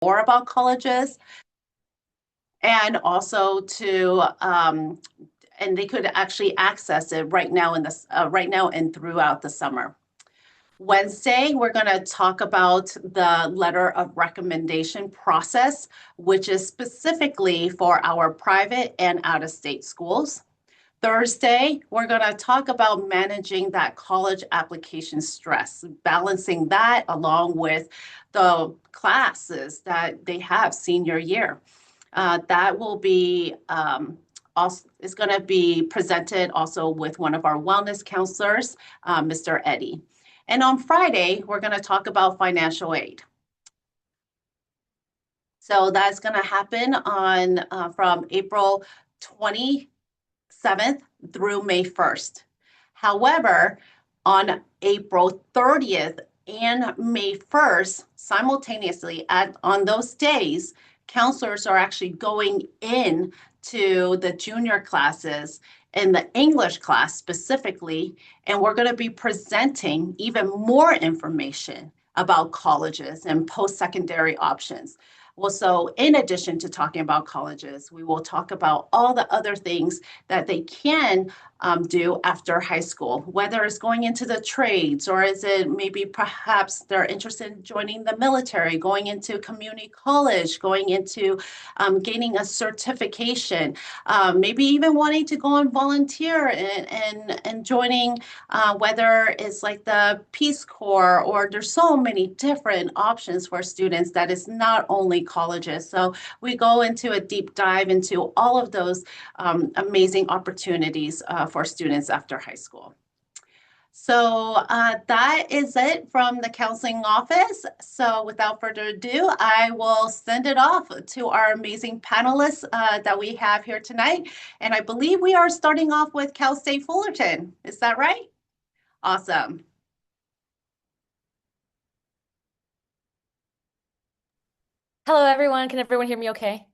more about colleges, and also to and they could actually access it right now right now and throughout the summer. Wednesday, we're going to talk about the letter of recommendation process, which is specifically for our private and out-of-state schools. Thursday, we're going to talk about managing that college application stress, balancing that along with the classes that they have senior year. That will be also is going to be presented also with one of our wellness counselors, Mr. Eddie. And on Friday, we're going to talk about financial aid. So that's going to happen on from April 27th through May 1st. However, on April 30th and May 1st, simultaneously on those days, counselors are actually going in to the junior classes in the English class specifically, and we're going to be presenting even more information about colleges and post-secondary options. Well, so in addition to talking about colleges, we will talk about all the other things that they can do after high school, whether it's going into the trades or is it maybe perhaps they're interested in joining the military, going into community college, going into gaining a certification, maybe even wanting to go and volunteer and joining whether it's like the Peace Corps, or there's so many different options for students that is not only colleges. So we go into a deep dive into all of those amazing opportunities for students after high school. So that is it from the counseling office. So without further ado, I will send it off to our amazing panelists that we have here tonight. And I believe we are starting off with Cal State Fullerton. Is that right? Awesome. Hello, everyone. Can everyone hear me okay?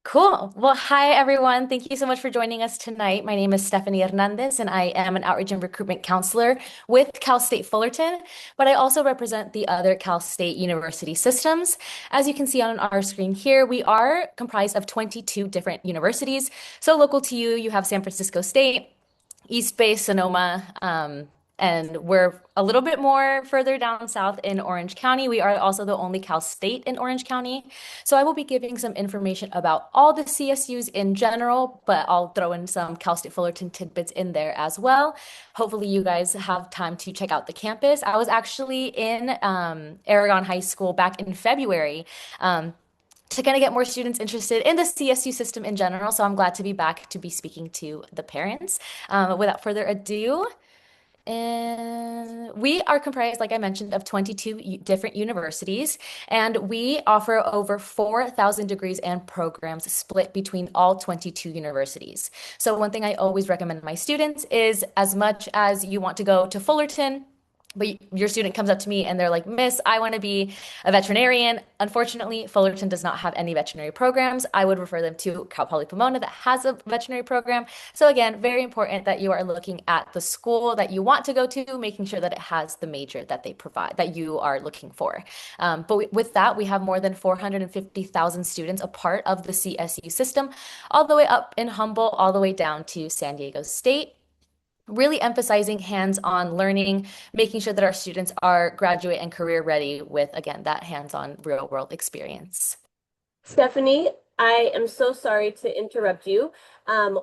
Cool. Well, hi, everyone. Thank you so much for joining us tonight. My name is Stephanie Hernandez, and I am an outreach and recruitment counselor with Cal State Fullerton, but I also represent the other Cal State University systems. As you can see on our screen here, we are comprised of 22 different universities. So local to you, you have San Francisco State, East Bay, Sonoma, and we're a little bit more further down south in Orange County. We are also the only Cal State in Orange County. So I will be giving some information about all the CSUs in general, but I'll throw in some Cal State Fullerton tidbits in there as well. Hopefully you guys have time to check out the campus. I was actually in Aragon High School back in February. To kind of get more students interested in the CSU system in general. So I'm glad to be back to be speaking to the parents. Without further ado, and we are comprised, like I mentioned, of 22 different universities, and we offer over 4,000 degrees and programs split between all 22 universities. So one thing I always recommend my students is, as much as you want to go to Fullerton, but your student comes up to me and they're like, Miss, I want to be a veterinarian. Unfortunately, Fullerton does not have any veterinary programs. I would refer them to Cal Poly Pomona that has a veterinary program. So again, very important that you are looking at the school that you want to go to, making sure that it has the major that they provide, that you are looking for. But with that, we have more than 450,000 students a part of the CSU system, all the way up in Humboldt, all the way down to San Diego State, really emphasizing hands-on learning, making sure that our students are graduate and career ready with, again, that hands-on real-world experience. Stephanie, I am so sorry to interrupt you.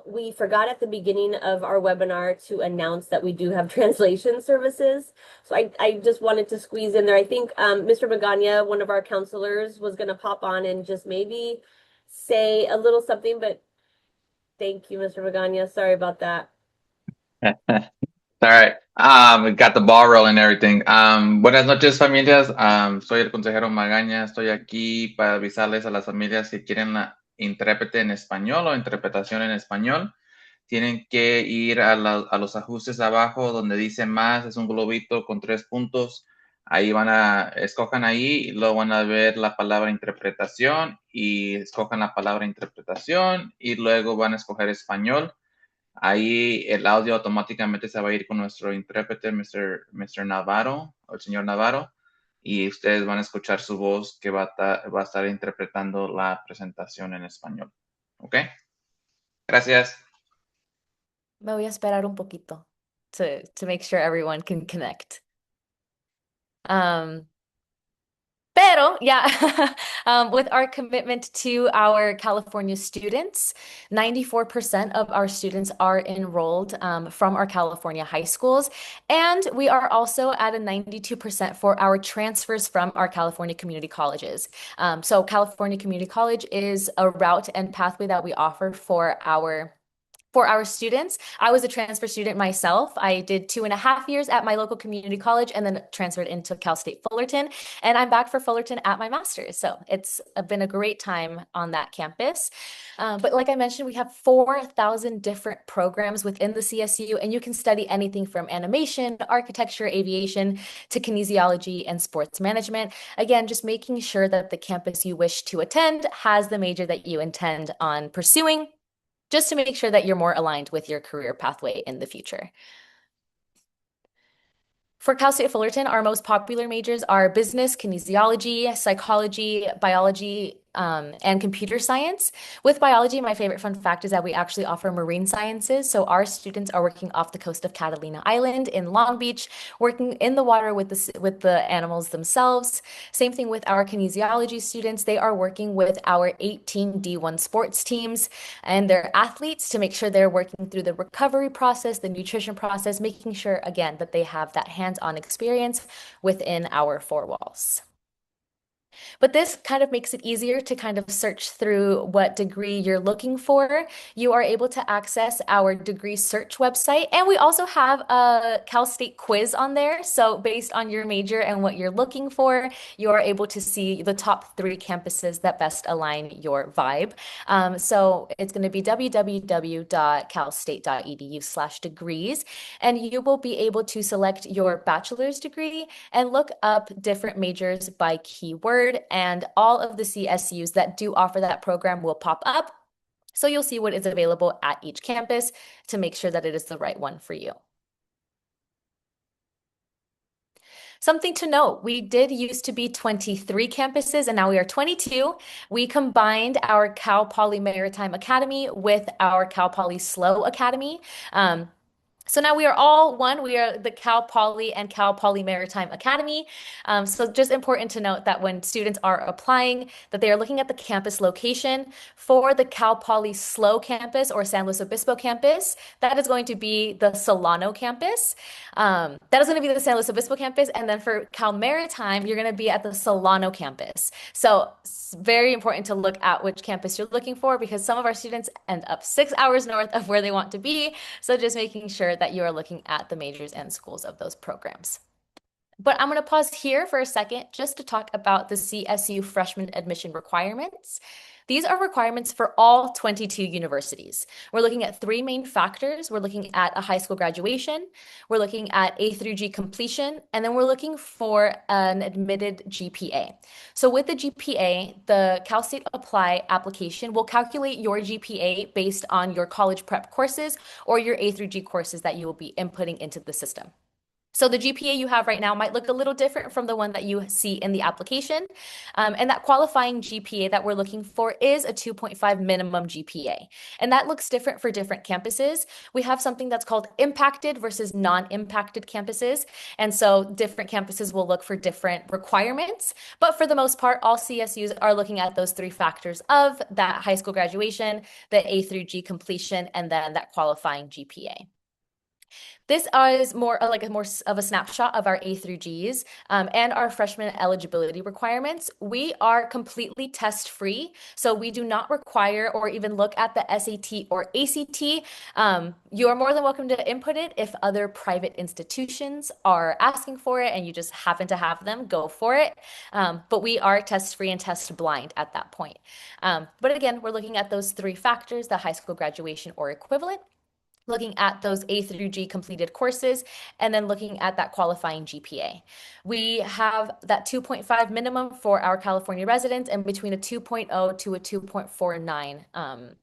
We forgot at the beginning of our webinar to announce that we do have translation services. So I just wanted to squeeze in there. I think Mr. Magana, one of our counselors, was going to pop on and just maybe say a little something, but thank you, Mr. Magana. Sorry about that. All right. We got the ball rolling and everything. Buenas noches, familias. Soy el consejero Magaña. Estoy aquí para avisarles a las familias que quieren intérprete en español o interpretación en español. Tienen que ir a los ajustes abajo donde dice más. Es un globito con 3 puntos. Ahí escojan ahí y luego van a ver la palabra interpretación y escojan la palabra interpretación y luego van a escoger español. Ahí el audio automáticamente se va a ir con nuestro intérprete, Mr. Navarro, o el señor Navarro, y ustedes van a escuchar su voz que va a estar interpretando la presentación en español. ¿Ok? Gracias. Me voy a esperar un poquito to make sure everyone can connect. Pero yeah, with our commitment to our California students, 94% of our students are enrolled from our California high schools. And we are also at a 92% for our transfers from our California community colleges. So California Community College is a route and pathway that we offer for our students. I was a transfer student myself. I did 2.5 years at my local community college and then transferred into Cal State Fullerton. And I'm back for Fullerton at my master's. So it's been a great time on that campus. But like I mentioned, we have 4,000 different programs within the CSU, and you can study anything from animation, architecture, aviation, to kinesiology and sports management. Again, just making sure that the campus you wish to attend has the major that you intend on pursuing, just to make sure that you're more aligned with your career pathway in the future. For Cal State Fullerton, our most popular majors are business, kinesiology, psychology, biology, and computer science. With biology, my favorite fun fact is that we actually offer marine sciences. So our students are working off the coast of Catalina Island in Long Beach, working in the water with the animals themselves. Same thing with our kinesiology students. They are working with our 18 D1 sports teams and their athletes to make sure they're working through the recovery process, the nutrition process, making sure, again, that they have that hands-on experience within our four walls. But this kind of makes it easier to kind of search through what degree you're looking for. You are able to access our degree search website, and we also have a Cal State quiz on there. So based on your major and what you're looking for, you are able to see the top 3 campuses that best align your vibe. So it's going to be www.calstate.edu/degrees, and you will be able to select your bachelor's degree and look up different majors by keyword, and all of the CSUs that do offer that program will pop up. So you'll see what is available at each campus to make sure that it is the right one for you. Something to note, we did used to be 23 campuses and now we are 22. We combined our Cal Poly Maritime Academy with our Cal Poly SLO Academy. So now we are all one. We are the Cal Poly and Cal Poly Maritime Academy. So just important to note that when students are applying, that they are looking at the campus location. For the Cal Poly SLO campus or San Luis Obispo campus, that is going to be the Solano campus. That is going to be the San Luis Obispo campus. And then for Cal Maritime, you're going to be at the Solano campus. So it's very important to look at which campus you're looking for, because some of our students end up 6 hours north of where they want to be. So just making sure that you are looking at the majors and schools of those programs. But I'm going to pause here for a second just to talk about the CSU freshman admission requirements. These are requirements for all 22 universities. We're looking at 3 main factors. We're looking at a high school graduation, we're looking at A through G completion, and then we're looking for an admitted GPA. So with the GPA, the Cal State Apply application will calculate your GPA based on your college prep courses or your A through G courses that you will be inputting into the system. So the GPA you have right now might look a little different from the one that you see in the application. And that qualifying GPA that we're looking for is a 2.5 minimum GPA. And that looks different for different campuses. We have something that's called impacted versus non-impacted campuses. And so different campuses will look for different requirements. But for the most part, all CSUs are looking at those 3 factors of that high school graduation, the A through G completion, and then that qualifying GPA. This is more of a snapshot of our A through Gs and our freshman eligibility requirements. We are completely test-free, so we do not require or even look at the SAT or ACT. You are more than welcome to input it. If other private institutions are asking for it and you just happen to have them, go for it. But we are test-free and test-blind at that point. But again, we're looking at those 3 factors, the high school graduation or equivalent, looking at those A through G completed courses, and then looking at that qualifying GPA. We have that 2.5 minimum for our California residents and between a 2.0 to a 2.49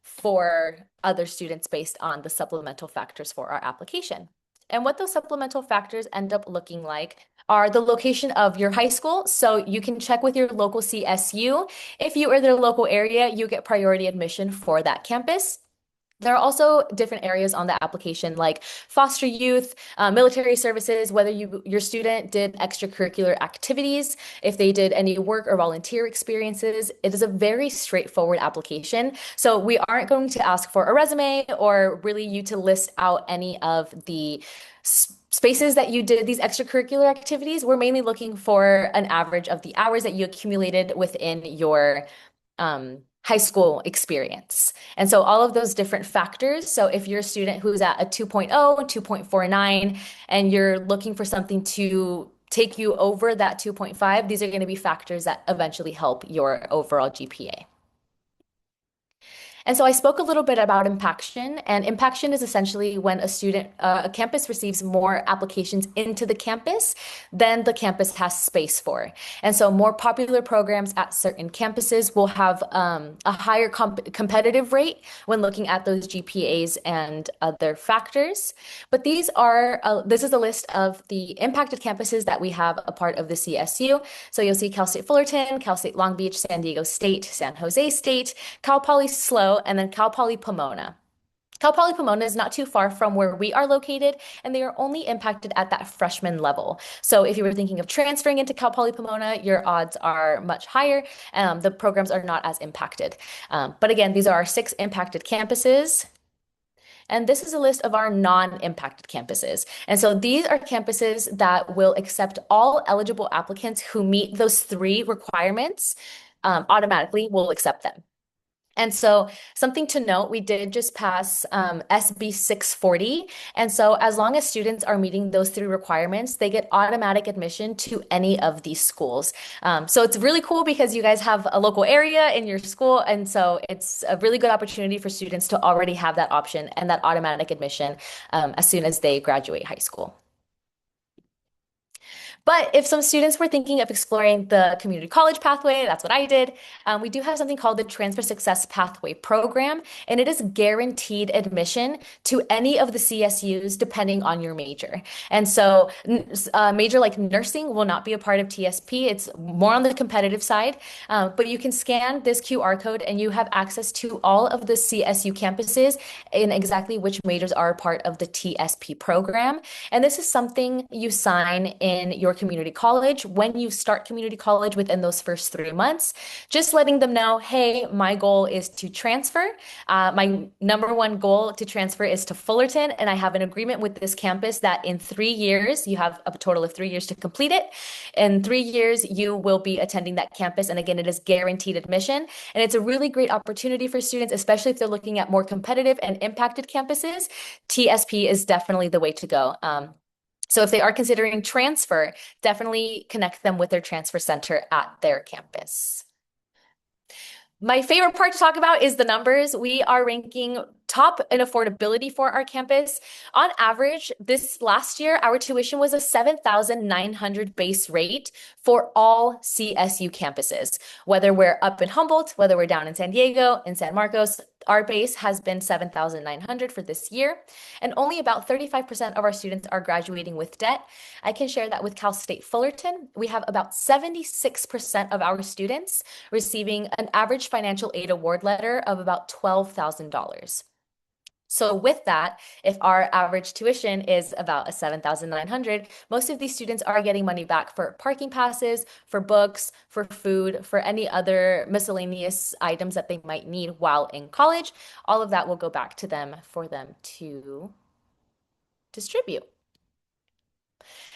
for other students based on the supplemental factors for our application. And what those supplemental factors end up looking like are the location of your high school. So you can check with your local CSU. If you are their local area, you get priority admission for that campus. There are also different areas on the application like foster youth, military services, whether your student did extracurricular activities, if they did any work or volunteer experiences. It is a very straightforward application. So we aren't going to ask for a resume or really you to list out any of the spaces that you did these extracurricular activities. We're mainly looking for an average of the hours that you accumulated within your high school experience. And so all of those different factors. So if you're a student who's at a 2.0, 2.49, and you're looking for something to take you over that 2.5, these are going to be factors that eventually help your overall GPA. And so I spoke a little bit about impaction, and impaction is essentially when a campus receives more applications into the campus than the campus has space for. And so more popular programs at certain campuses will have a higher competitive rate when looking at those GPAs and other factors. But this is a list of the impacted campuses that we have a part of the CSU. So you'll see Cal State Fullerton, Cal State Long Beach, San Diego State, San Jose State, Cal Poly SLO, and then Cal Poly Pomona. Cal Poly Pomona is not too far from where we are located, and they are only impacted at that freshman level. So if you were thinking of transferring into Cal Poly Pomona, your odds are much higher. The programs are not as impacted. But again, these are our 6 impacted campuses. And this is a list of our non-impacted campuses. And so these are campuses that will accept all eligible applicants who meet those 3 requirements automatically will accept them. And so something to note, we did just pass SB 640. And so as long as students are meeting those 3 requirements, they get automatic admission to any of these schools. So it's really cool because you guys have a local area in your school. And so it's a really good opportunity for students to already have that option and that automatic admission as soon as they graduate high school. But if some students were thinking of exploring the community college pathway, that's what I did. We do have something called the Transfer Success Pathway Program, and it is guaranteed admission to any of the CSUs depending on your major. And so a major like nursing will not be a part of TSP. It's more on the competitive side, but you can scan this QR code and you have access to all of the CSU campuses in exactly which majors are a part of the TSP program. And this is something you sign in your community college when you start community college within those first 3 months, just letting them know, hey, my goal is to transfer. My number 1 goal to transfer is to Fullerton, and I have an agreement with this campus that in 3 years, you have a total of 3 years to complete it. In 3 years, you will be attending that campus. And again, it is guaranteed admission. And it's a really great opportunity for students, especially if they're looking at more competitive and impacted campuses. TSP is definitely the way to go. So if they are considering transfer, definitely connect them with their transfer center at their campus. My favorite part to talk about is the numbers. We are ranking top in affordability for our campus. On average, this last year, our tuition was a $7,900 base rate for all CSU campuses. Whether we're up in Humboldt, whether we're down in San Diego, in San Marcos, our base has been $7,900 for this year, and only about 35% of our students are graduating with debt. I can share that with Cal State Fullerton, we have about 76% of our students receiving an average financial aid award letter of about $12,000. So with that, if our average tuition is about a $7,900, most of these students are getting money back for parking passes, for books, for food, for any other miscellaneous items that they might need while in college. All of that will go back to them for them to distribute.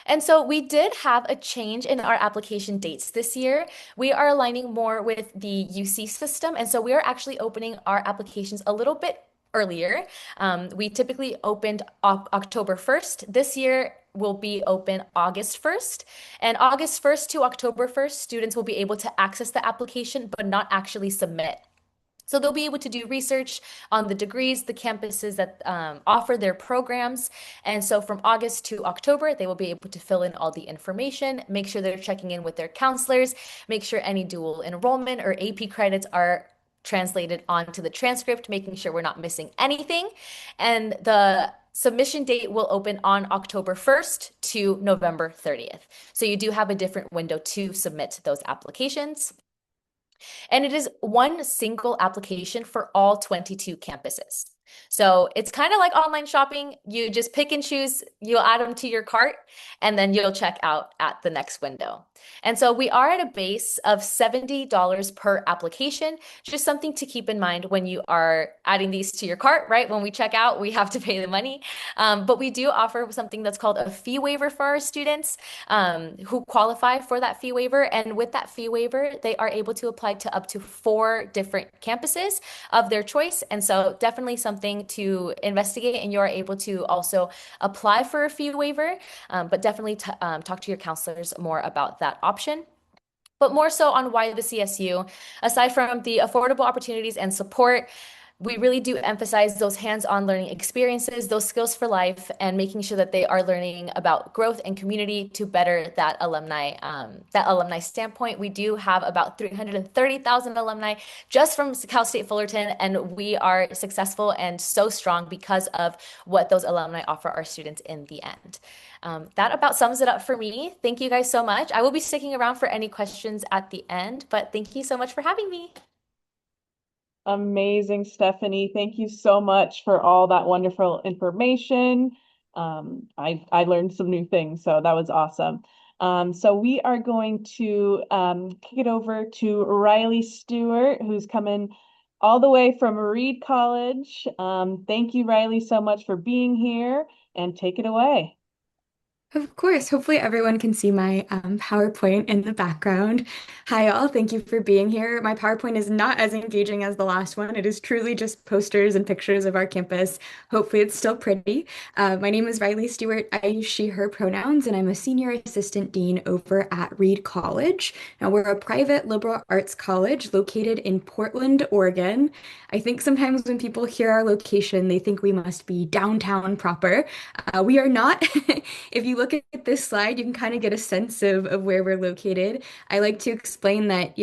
And so we did have a change in our application dates this year. We are aligning more with the UC system. And so we are actually opening our applications a little bit earlier. We typically opened October 1st. This year will be open August 1st. And August 1st to October 1st, students will be able to access the application, but not actually submit. So they'll be able to do research on the degrees, the campuses that offer their programs. And so from August to October, they will be able to fill in all the information, make sure they're checking in with their counselors, make sure any dual enrollment or AP credits are translated onto the transcript, making sure we're not missing anything. And the submission date will open on October 1st to November 30th. So you do have a different window to submit those applications. And it is one single application for all 22 campuses. So it's kind of like online shopping. You just pick and choose, you'll add them to your cart, and then you'll check out at the next window. And so we are at a base of $70 per application, just something to keep in mind when you are adding these to your cart, right? When we check out, we have to pay the money. But we do offer something that's called a fee waiver for our students who qualify for that fee waiver. And with that fee waiver, they are able to apply to up to 4 different campuses of their choice. And so definitely something to investigate, and you're able to also apply for a fee waiver, but definitely talk to your counselors more about that option. But more so on why the CSU, aside from the affordable opportunities and support, we really do emphasize those hands-on learning experiences, those skills for life, and making sure that they are learning about growth and community to better that alumni standpoint. We do have about 330,000 alumni just from Cal State Fullerton, and we are successful and so strong because of what those alumni offer our students in the end. That about sums it up for me. Thank you guys so much. I will be sticking around for any questions at the end, but thank you so much for having me. Amazing, Stephanie. Thank you so much for all that wonderful information. I learned some new things, so that was awesome. So we are going to kick it over to Riley Stewart, who's coming all the way from Reed College. Thank you, Riley, so much for being here, and take it away. Of course. Hopefully everyone can see my PowerPoint in the background. Hi, all. Thank you for being here. My PowerPoint is not as engaging as the last one. It is truly just posters and pictures of our campus. Hopefully it's still pretty. My name is Riley Stewart. I use she, her pronouns, and I'm a senior assistant dean over at Reed College. Now, we're a private liberal arts college located in Portland, Oregon. I think sometimes when people hear our location, they think we must be downtown proper. We are not. If you look at this slide, you can kind of get a sense of where we're located. I like to explain that,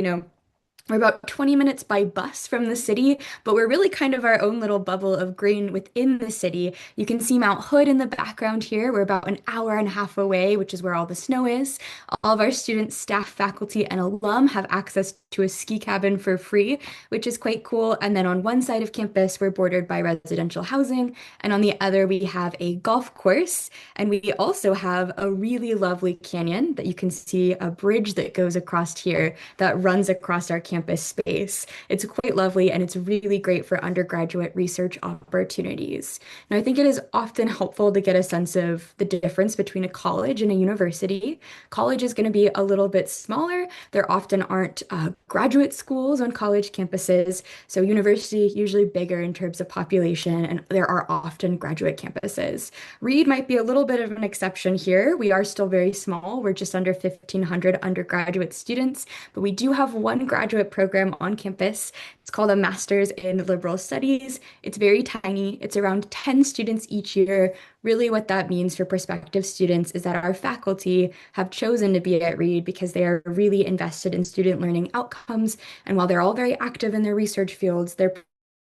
we're about 20 minutes by bus from the city, but we're really kind of our own little bubble of green within the city. You can see Mount Hood in the background here. We're about an hour and a half away, which is where all the snow is. All of our students, staff, faculty, and alum have access to a ski cabin for free, which is quite cool. And then on one side of campus, we're bordered by residential housing, and on the other, we have a golf course. And we also have a really lovely canyon that you can see, a bridge that goes across here that runs across our campus space. It's quite lovely, and it's really great for undergraduate research opportunities. Now, I think it is often helpful to get a sense of the difference between a college and a university. College is going to be a little bit smaller. There often aren't graduate schools on college campuses, so university usually bigger in terms of population, and there are often graduate campuses. Reed might be a little bit of an exception here. We are still very small. We're just under 1,500 undergraduate students, but we do have one graduate program on campus. It's called a Master's in Liberal Studies. It's very tiny. It's around 10 students each year. Really what that means for prospective students is that our faculty have chosen to be at Reed because they are really invested in student learning outcomes. And while they're all very active in their research fields, their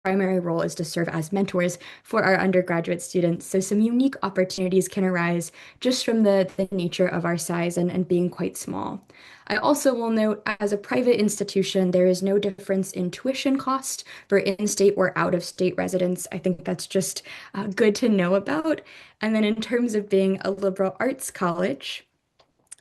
primary role is to serve as mentors for our undergraduate students. So some unique opportunities can arise just from the nature of our size and being quite small. I also will note, as a private institution, there is no difference in tuition cost for in-state or out-of-state residents. I think that's just good to know about. And then in terms of being a liberal arts college,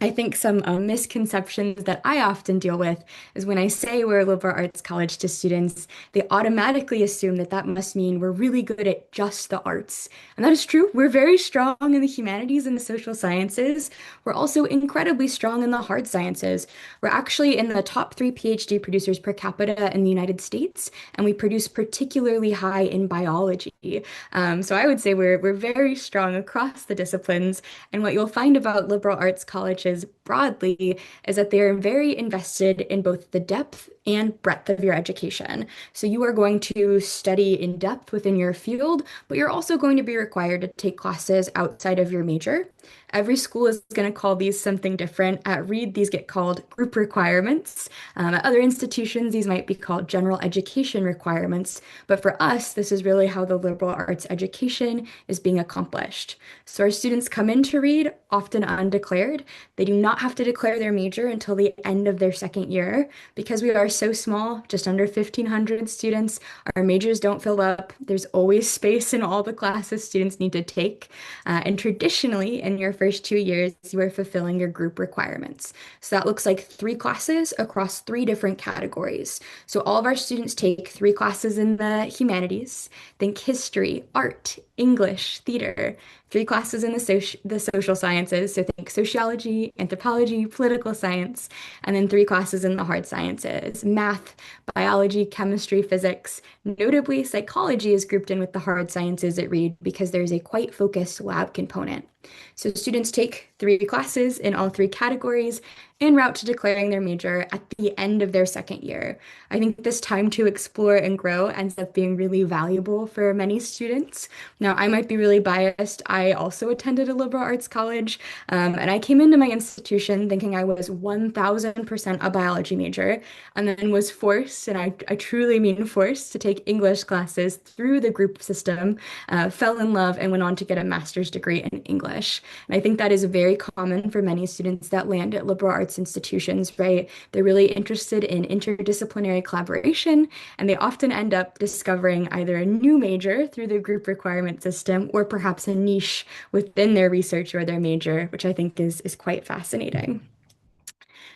I think some misconceptions that I often deal with is when I say we're a liberal arts college to students, they automatically assume that that must mean we're really good at just the arts. And that is true. We're very strong in the humanities and the social sciences. We're also incredibly strong in the hard sciences. We're actually in the top 3 PhD producers per capita in the United States, and we produce particularly high in biology. So I would say we're very strong across the disciplines. And what you'll find about liberal arts colleges, broadly is that they are very invested in both the depth and breadth of your education. So you are going to study in depth within your field, but you're also going to be required to take classes outside of your major. Every school is going to call these something different. At Reed, these get called group requirements. At other institutions, these might be called general education requirements. But for us, this is really how the liberal arts education is being accomplished. So our students come in to Reed, often undeclared. They do not have to declare their major until the end of their second year. Because we are so small, just under 1,500 students, our majors don't fill up. There's always space in all the classes students need to take. And traditionally, in your first 2 years, you are fulfilling your group requirements. So that looks like 3 classes across 3 different categories. So all of our students take 3 classes in the humanities, think history, art, English, theater, 3 classes in the social sciences, so think sociology, anthropology, political science, and then 3 classes in the hard sciences, math, biology, chemistry, physics. Notably, psychology is grouped in with the hard sciences at Reed because there's a quite focused lab component. So students take 3 classes in all 3 categories en route to declaring their major at the end of their second year. I think this time to explore and grow ends up being really valuable for many students. Now, I might be really biased. I also attended a liberal arts college, and I came into my institution thinking I was 1000% a biology major, and then was forced, and I truly mean forced, to take English classes through the group system, fell in love, and went on to get a master's degree in English. And I think that is very common for many students that land at liberal arts institutions, right? They're really interested in interdisciplinary collaboration, and they often end up discovering either a new major through the group requirement system or perhaps a niche within their research or their major, which I think is quite fascinating.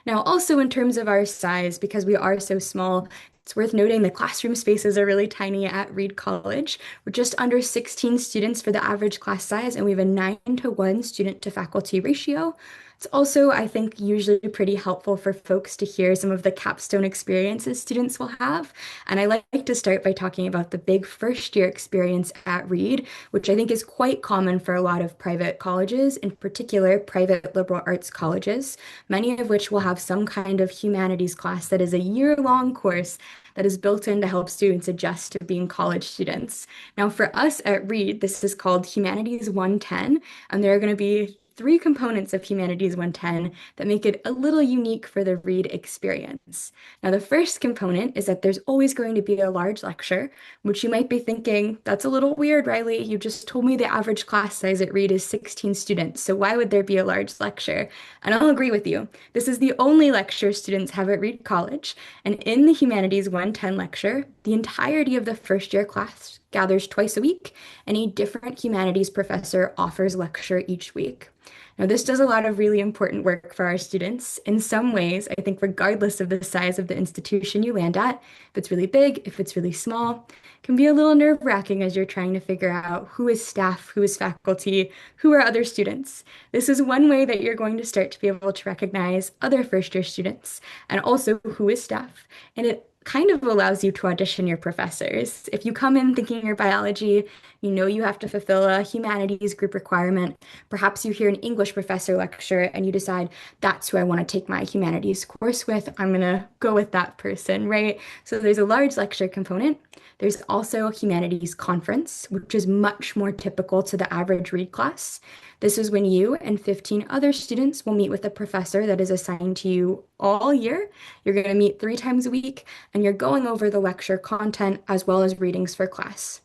Now, also in terms of our size, because we are so small, it's worth noting the classroom spaces are really tiny at Reed College. We're just under 16 students for the average class size, and we have a 9-to-1 student to faculty ratio. It's also, I think, usually pretty helpful for folks to hear some of the capstone experiences students will have. And I like to start by talking about the big first year experience at Reed, which I think is quite common for a lot of private colleges, in particular private liberal arts colleges, many of which will have some kind of humanities class that is a year-long course that is built in to help students adjust to being college students. Now, for us at Reed, this is called Humanities 110, and there are going to be 3 components of Humanities 110 that make it a little unique for the Reed experience. Now, the first component is that there's always going to be a large lecture, which you might be thinking, that's a little weird, Riley. You just told me the average class size at Reed is 16 students, so why would there be a large lecture? And I'll agree with you. This is the only lecture students have at Reed College, and in the Humanities 110 lecture, the entirety of the first year class gathers twice a week, and a different humanities professor offers lecture each week. Now, this does a lot of really important work for our students. In some ways, I think regardless of the size of the institution you land at, if it's really big, if it's really small, it can be a little nerve-wracking as you're trying to figure out who is staff, who is faculty, who are other students. This is one way that you're going to start to be able to recognize other first-year students and also who is staff. And it kind of allows you to audition your professors. If you come in thinking you're biology, you know you have to fulfill a humanities group requirement. Perhaps you hear an English professor lecture and you decide that's who I want to take my humanities course with. I'm going to go with that person, right? So there's a large lecture component. There's also a humanities conference, which is much more typical to the average Reed class. This is when you and 15 other students will meet with a professor that is assigned to you all year. You're going to meet 3 times a week, and you're going over the lecture content as well as readings for class.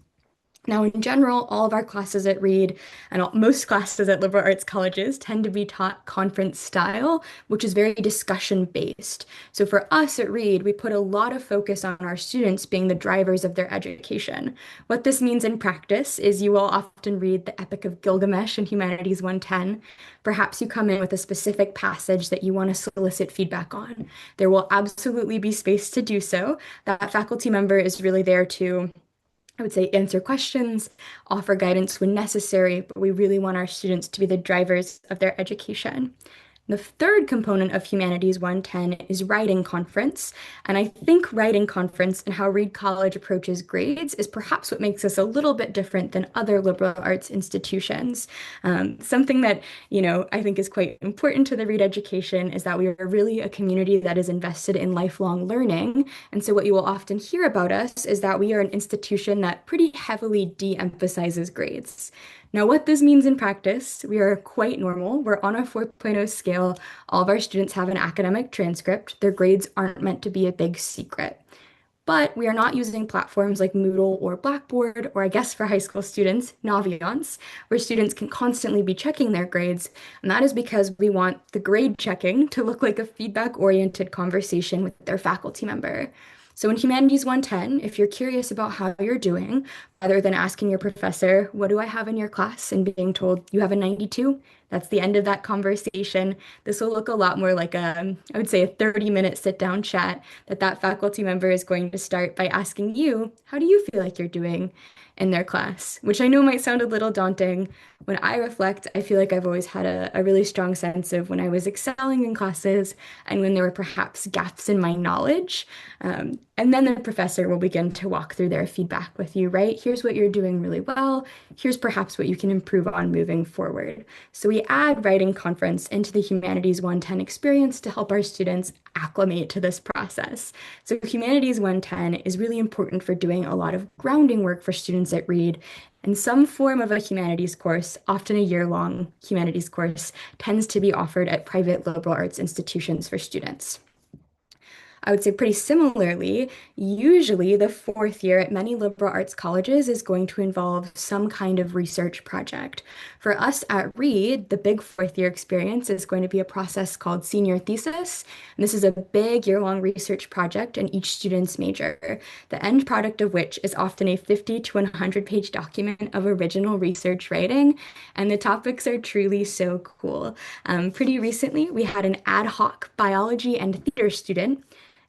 Now, in general, all of our classes at Reed and most classes at liberal arts colleges tend to be taught conference style, which is very discussion based. So for us at Reed, we put a lot of focus on our students being the drivers of their education. What this means in practice is you will often read the Epic of Gilgamesh in Humanities 110. Perhaps you come in with a specific passage that you want to solicit feedback on. There will absolutely be space to do so. That faculty member is really there to, I would say, answer questions, offer guidance when necessary, but we really want our students to be the drivers of their education. The third component of Humanities 110 is writing conference. And I think writing conference and how Reed College approaches grades is perhaps what makes us a little bit different than other liberal arts institutions. Something that, I think is quite important to the Reed education is that we are really a community that is invested in lifelong learning. And so what you will often hear about us is that we are an institution that pretty heavily de-emphasizes grades. Now, what this means in practice, we are quite normal. We're on a 4.0 scale. All of our students have an academic transcript. Their grades aren't meant to be a big secret. But we are not using platforms like Moodle or Blackboard, or I guess for high school students, Naviance, where students can constantly be checking their grades. And that is because we want the grade checking to look like a feedback-oriented conversation with their faculty member. So in Humanities 110, if you're curious about how you're doing, rather than asking your professor, what do I have in your class, and being told you have a 92, that's the end of that conversation. This will look a lot more like I would say a 30-minute sit-down chat that faculty member is going to start by asking you, how do you feel like you're doing in their class? Which I know might sound a little daunting. When I reflect, I feel like I've always had a really strong sense of when I was excelling in classes and when there were perhaps gaps in my knowledge. And then the professor will begin to walk through their feedback with you, right? Here's what you're doing really well. Here's perhaps what you can improve on moving forward. So we add writing conference into the Humanities 110 experience to help our students acclimate to this process. So Humanities 110 is really important for doing a lot of grounding work for students at Reed. And some form of a humanities course, often a year-long humanities course, tends to be offered at private liberal arts institutions for students. I would say pretty similarly, usually the fourth year at many liberal arts colleges is going to involve some kind of research project. For us at Reed, the big fourth year experience is going to be a process called senior thesis. And this is a big year-long research project in each student's major, the end product of which is often a 50 to 100-page document of original research writing. And the topics are truly so cool. Pretty recently, we had an ad hoc biology and theater student.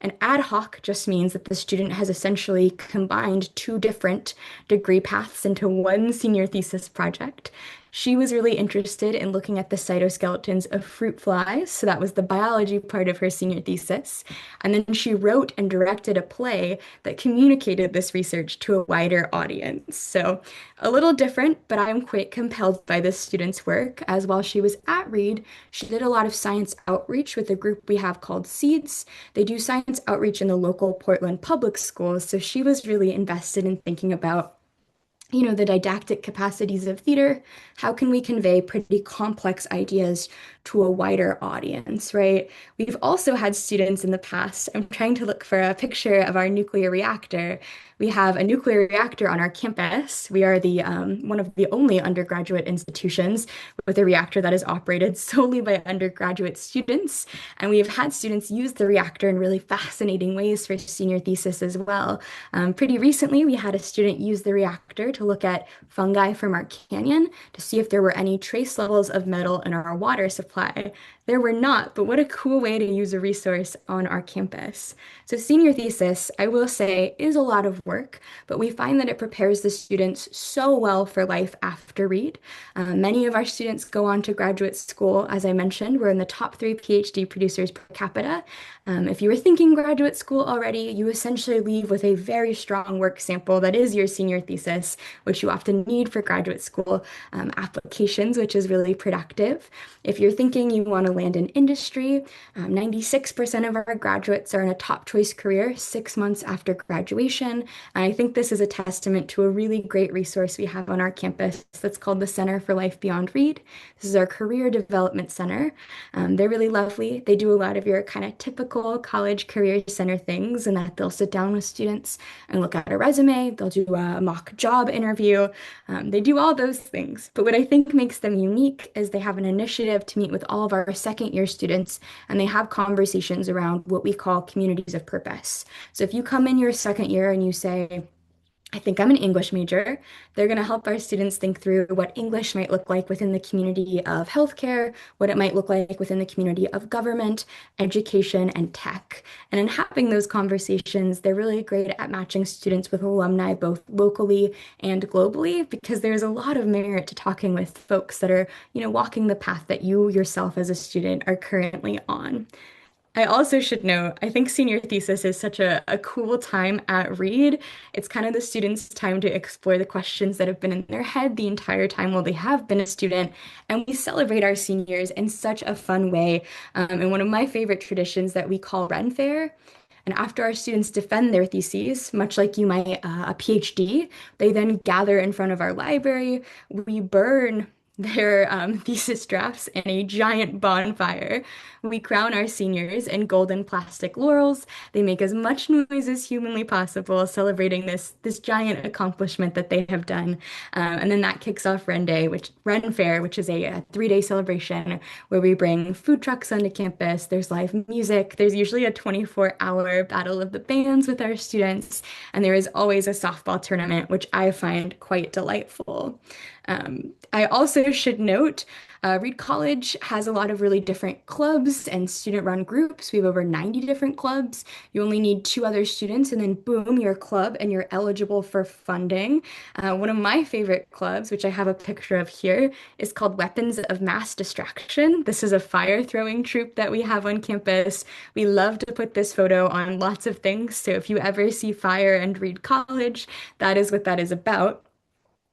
An ad hoc just means that the student has essentially combined two different degree paths into one senior thesis project. She was really interested in looking at the cytoskeletons of fruit flies, so that was the biology part of her senior thesis. And then she wrote and directed a play that communicated this research to a wider audience. So a little different, but I'm quite compelled by this student's work, as while she was at Reed, she did a lot of science outreach with a group we have called Seeds. They do science outreach in the local Portland public schools, so she was really invested in thinking about the didactic capacities of theater. How can we convey pretty complex ideas to a wider audience, right? We've also had students in the past. I'm trying to look for a picture of our nuclear reactor. We have a nuclear reactor on our campus. We are the one of the only undergraduate institutions with a reactor that is operated solely by undergraduate students. And we have had students use the reactor in really fascinating ways for senior thesis as well. Pretty recently, we had a student use the reactor to look at fungi from our canyon to see if there were any trace levels of metal in our water supply. There were not, but what a cool way to use a resource on our campus. So senior thesis, I will say, is a lot of work, but we find that it prepares the students so well for life after Reed. Many of our students go on to graduate school. As I mentioned, we're in the top 3 PhD producers per capita. If you were thinking graduate school already, you essentially leave with a very strong work sample that is your senior thesis, which you often need for graduate school applications, which is really productive. If you're thinking you want to land in industry, 96% of our graduates are in a top choice career 6 months after graduation. And I think this is a testament to a really great resource we have on our campus that's called the Center for Life Beyond Reed. This is our career development center. They're really lovely. They do a lot of your kind of typical college career center things, and that they'll sit down with students and look at a resume. They'll do a mock job interview. They do all those things. But what I think makes them unique is they have an initiative to meet with all of our second year students, and they have conversations around what we call communities of purpose. So if you come in your second year and you say, I think I'm an English major. They're going to help our students think through what English might look like within the community of healthcare, what it might look like within the community of government, education, and tech. And in having those conversations, they're really great at matching students with alumni both locally and globally, because there's a lot of merit to talking with folks that are, walking the path that you yourself as a student are currently on. I also should note, I think senior thesis is such a cool time at Reed. It's kind of the students' time to explore the questions that have been in their head the entire time while they have been a student. And we celebrate our seniors in such a fun way. And one of my favorite traditions that we call Ren Fair. And after our students defend their theses, much like you might a PhD, they then gather in front of our library. We burn their thesis drafts in a giant bonfire. We crown our seniors in golden plastic laurels. They make as much noise as humanly possible, celebrating this giant accomplishment that they have done. And then that kicks off Ren Fair, which is a 3-day celebration where we bring food trucks onto campus. There's live music. There's usually a 24-hour battle of the bands with our students, and there is always a softball tournament, which I find quite delightful. I also should note, Reed College has a lot of really different clubs and student-run groups. We have over 90 different clubs. You only need 2 other students, and then boom, you're a club and you're eligible for funding. One of my favorite clubs, which I have a picture of here, is called Weapons of Mass Distraction. This is a fire-throwing troop that we have on campus. We love to put this photo on lots of things, so if you ever see fire and Reed College, that is what that is about.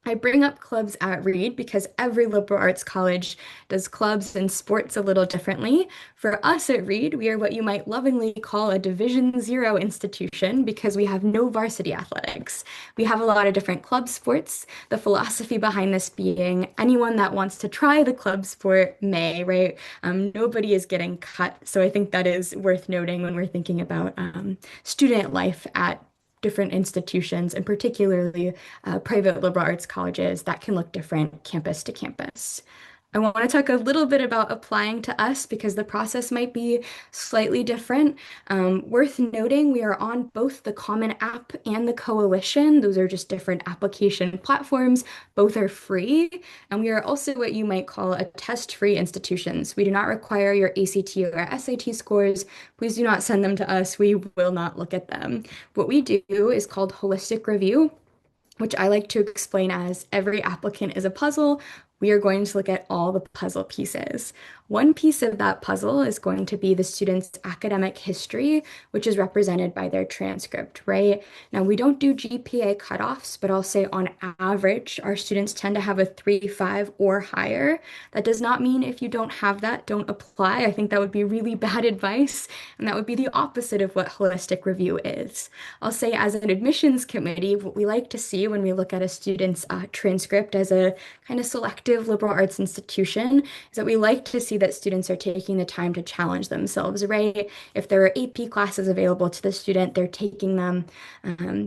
I bring up clubs at Reed because every liberal arts college does clubs and sports a little differently. For us at Reed, we are what you might lovingly call a Division Zero institution because we have no varsity athletics. We have a lot of different club sports. The philosophy behind this being anyone that wants to try the club sport may, right? Nobody is getting cut. So I think that is worth noting when we're thinking about student life at different institutions, and particularly private liberal arts colleges that can look different campus to campus. I want to talk a little bit about applying to us because the process might be slightly different. Worth noting, we are on both the Common App and the Coalition. Those are just different application platforms. Both are free. And we are also what you might call a test-free institutions. We do not require your ACT or SAT scores. Please do not send them to us. We will not look at them. What we do is called holistic review, which I like to explain as every applicant is a puzzle. We are going to look at all the puzzle pieces. One piece of that puzzle is going to be the student's academic history, which is represented by their transcript, right? Now, we don't do GPA cutoffs, but I'll say on average, our students tend to have a 3.5 or higher. That does not mean if you don't have that, don't apply. I think that would be really bad advice, and that would be the opposite of what holistic review is. I'll say as an admissions committee, what we like to see when we look at a student's transcript as a kind of selective liberal arts institution is that we like to see that students are taking the time to challenge themselves, right? If there are AP classes available to the student, they're taking them.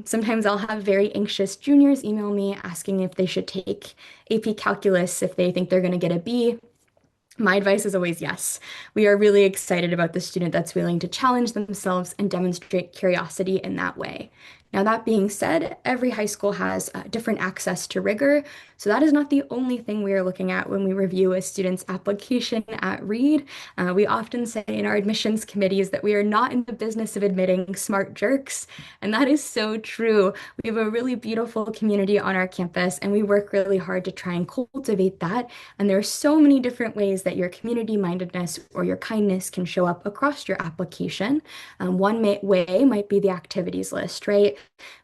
Sometimes I'll have very anxious juniors email me asking if they should take AP Calculus if they think they're going to get a B. My advice is always yes. We are really excited about the student that's willing to challenge themselves and demonstrate curiosity in that way. Now, that being said, every high school has different access to rigor, so that is not the only thing we are looking at when we review a student's application at Reed. We often say in our admissions committees that we are not in the business of admitting smart jerks, and that is so true. We have a really beautiful community on our campus, and we work really hard to try and cultivate that, and there are so many different ways that your community mindedness or your kindness can show up across your application. One way might be the activities list, right?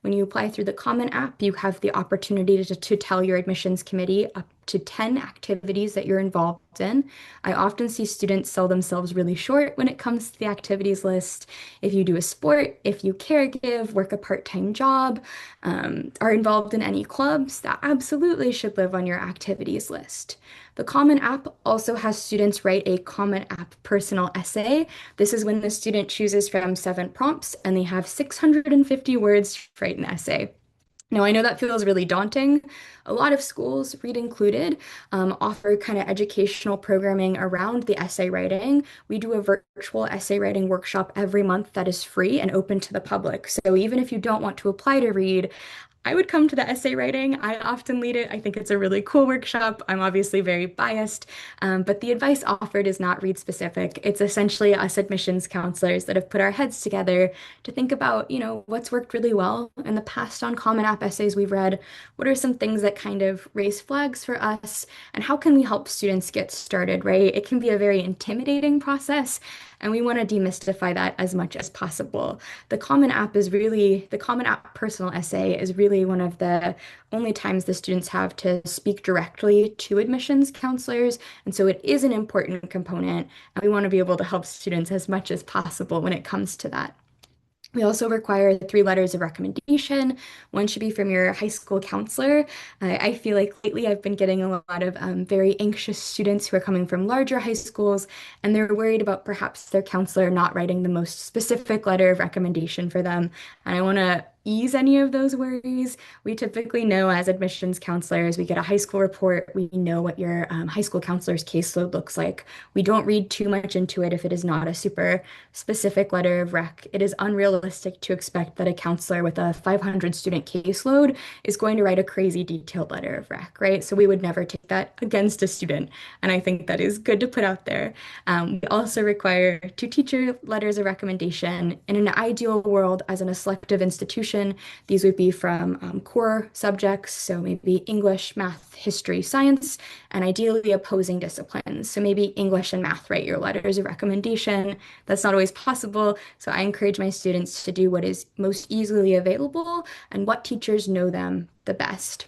When you apply through the Common App, you have the opportunity to tell your admissions committee up to 10 activities that you're involved in. I often see students sell themselves really short when it comes to the activities list. If you do a sport, if you caregive, work a part-time job, are involved in any clubs, that absolutely should live on your activities list. The Common App also has students write a Common App personal essay. This is when the student chooses from 7 prompts and they have 650 words to write an essay. Now, I know that feels really daunting. A lot of schools, Reed included, offer kind of educational programming around the essay writing. We do a virtual essay writing workshop every month that is free and open to the public. So even if you don't want to apply to Reed, I would come to the essay writing. I often lead it. I think it's a really cool workshop. I'm obviously very biased, but the advice offered is not read specific. It's essentially us admissions counselors that have put our heads together to think about, what's worked really well in the past on Common App essays we've read. What are some things that kind of raise flags for us, and how can we help students get started, right? It can be a very intimidating process, and we want to demystify that as much as possible. The Common App personal essay is really one of the only times the students have to speak directly to admissions counselors. And so it is an important component, and we want to be able to help students as much as possible when it comes to that. We also require 3 letters of recommendation. One should be from your high school counselor. I feel like lately I've been getting a lot of very anxious students who are coming from larger high schools, and they're worried about perhaps their counselor not writing the most specific letter of recommendation for them. And I want to ease any of those worries. We typically know as admissions counselors, we get a high school report. We know what your high school counselor's caseload looks like. We don't read too much into it if it is not a super specific letter of rec. It is unrealistic to expect that a counselor with a 500 student caseload is going to write a crazy detailed letter of rec, right? So we would never take that against a student. And I think that is good to put out there. We also require 2 teacher letters of recommendation. In an ideal world, as in a selective institution, these would be from core subjects, so maybe English, math, history, science, and ideally opposing disciplines. So maybe English and math write your letters of recommendation. That's not always possible, so I encourage my students to do what is most easily available and what teachers know them the best.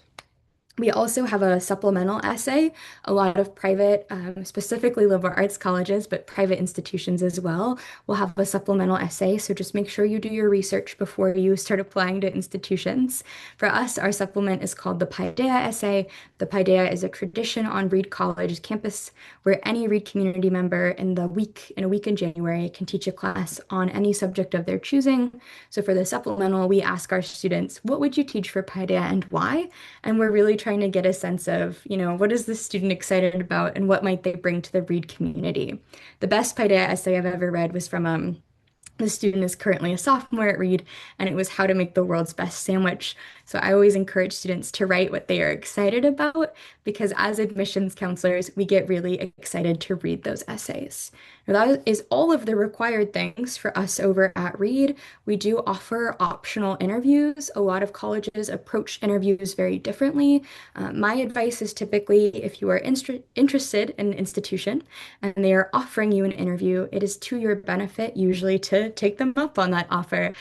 We also have a supplemental essay. A lot of private, specifically liberal arts colleges, but private institutions as well, will have a supplemental essay. So just make sure you do your research before you start applying to institutions. For us, our supplement is called the Paideia essay. The Paideia is a tradition on Reed College campus where any Reed community member in a week in January can teach a class on any subject of their choosing. So for the supplemental, we ask our students, what would you teach for Paideia and why? And we're really trying to get a sense of, what is the student excited about and what might they bring to the Reed community. The best Paideia essay I've ever read was from the student is currently a sophomore at Reed, and it was how to make the world's best sandwich. So I always encourage students to write what they are excited about, because as admissions counselors, we get really excited to read those essays. Now, that is all of the required things for us over at Reed. We do offer optional interviews. A lot of colleges approach interviews very differently. My advice is typically if you are interested in an institution and they are offering you an interview, it is to your benefit usually to take them up on that offer.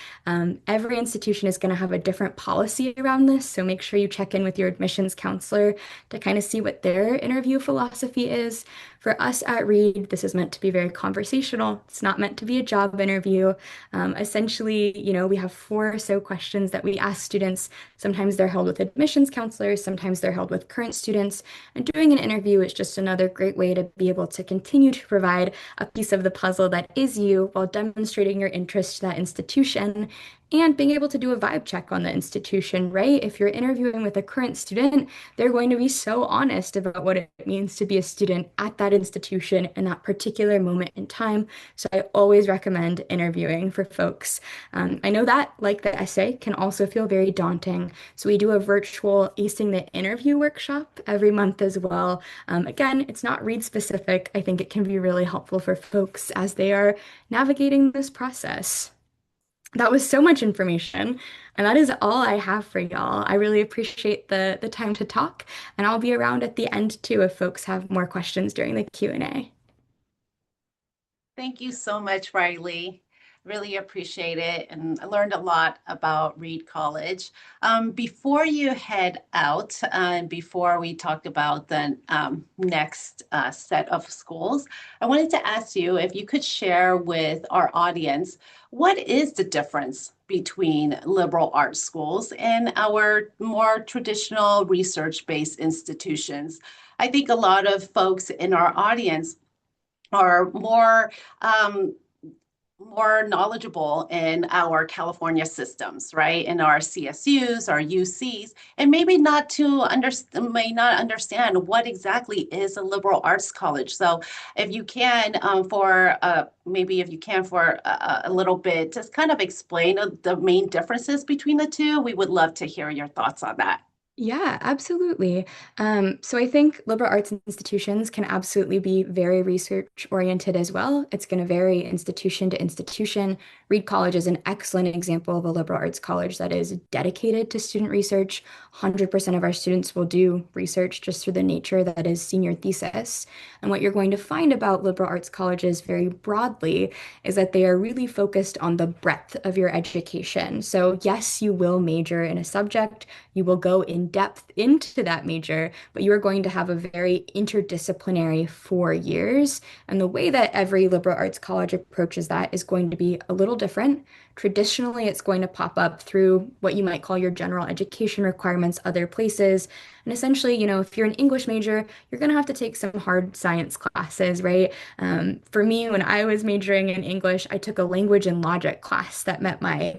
Every institution is going to have a different policy around this, so make sure you check in with your admissions counselor to kind of see what their interview philosophy is. For us at Reed, this is meant to be very conversational. It's not meant to be a job interview. Essentially, we have 4 or so questions that we ask students. Sometimes they're held with admissions counselors, sometimes they're held with current students. And doing an interview is just another great way to be able to continue to provide a piece of the puzzle that is you while demonstrating your interest to that institution and being able to do a vibe check on the institution, right? If you're interviewing with a current student, they're going to be so honest about what it means to be a student at that institution in that particular moment in time. So I always recommend interviewing for folks. I know that, like the essay, can also feel very daunting. So we do a virtual Acing the Interview workshop every month as well. Again, it's not Reed specific. I think it can be really helpful for folks as they are navigating this process. That was so much information, and that is all I have for y'all. I really appreciate the time to talk, and I'll be around at the end too if folks have more questions during the Q&A. Thank you so much, Riley. Really appreciate it. And I learned a lot about Reed College. Before you head out, before we talk about the next set of schools, I wanted to ask you if you could share with our audience, what is the difference between liberal arts schools and our more traditional research-based institutions? I think a lot of folks in our audience are more more knowledgeable in our California systems, right? In our CSUs, our UCs, and maybe not to may not understand what exactly is a liberal arts college. So if you can, maybe if you can for a little bit, just kind of explain the main differences between the two, we would love to hear your thoughts on that. Yeah, absolutely. So I think liberal arts institutions can absolutely be very research oriented as well. It's going to vary institution to institution. Reed College is an excellent example of a liberal arts college that is dedicated to student research. 100% of our students will do research just through the nature that is senior thesis. And what you're going to find about liberal arts colleges very broadly is that they are really focused on the breadth of your education. So yes, you will major in a subject. You will go in depth into that major, but you are going to have a very interdisciplinary 4 years. And the way that every liberal arts college approaches that is going to be a little different. Traditionally, it's going to pop up through what you might call your general education requirements, other places. And essentially, if you're an English major, you're going to have to take some hard science classes, right? For me, when I was majoring in English, I took a language and logic class that met my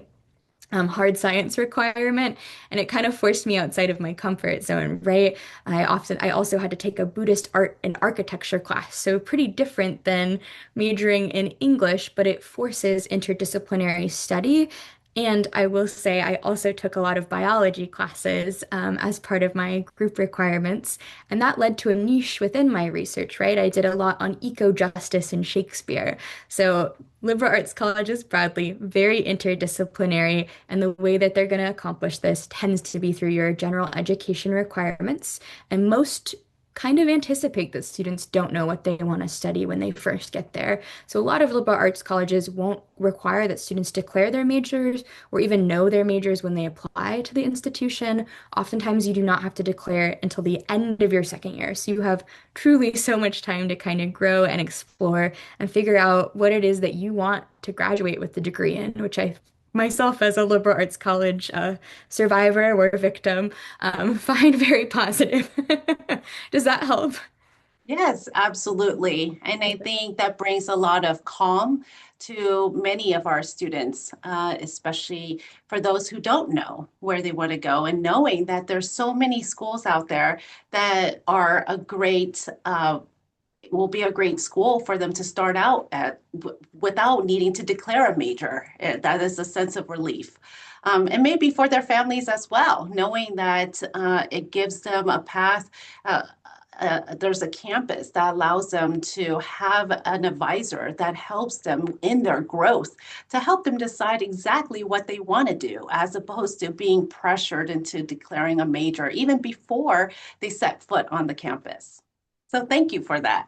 hard science requirement, and it kind of forced me outside of my comfort zone, right? I also had to take a Buddhist art and architecture class, so pretty different than majoring in English, but it forces interdisciplinary study. And I will say I also took a lot of biology classes as part of my group requirements, and that led to a niche within my research, right? I did a lot on eco-justice and Shakespeare. So liberal arts colleges broadly, very interdisciplinary, and the way that they're going to accomplish this tends to be through your general education requirements. And most kind of anticipate that students don't know what they want to study when they first get there. So a lot of liberal arts colleges won't require that students declare their majors or even know their majors when they apply to the institution. Oftentimes you do not have to declare until the end of your second year. So you have truly so much time to kind of grow and explore and figure out what it is that you want to graduate with the degree in, which I myself as a liberal arts college survivor or victim find very positive. Does that help? Yes, absolutely. And I think that brings a lot of calm to many of our students, especially for those who don't know where they want to go, and knowing that there's so many schools out there that are will be a great school for them to start out at without needing to declare a major. That is a sense of relief. And maybe for their families as well, knowing that it gives them a path. There's a campus that allows them to have an advisor that helps them in their growth, to help them decide exactly what they want to do, as opposed to being pressured into declaring a major even before they set foot on the campus. So thank you for that.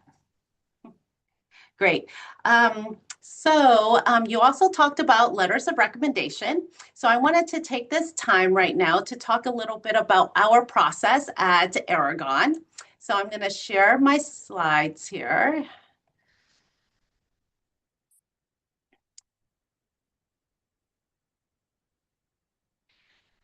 Great. You also talked about letters of recommendation. So I wanted to take this time right now to talk a little bit about our process at Aragon. So I'm going to share my slides here.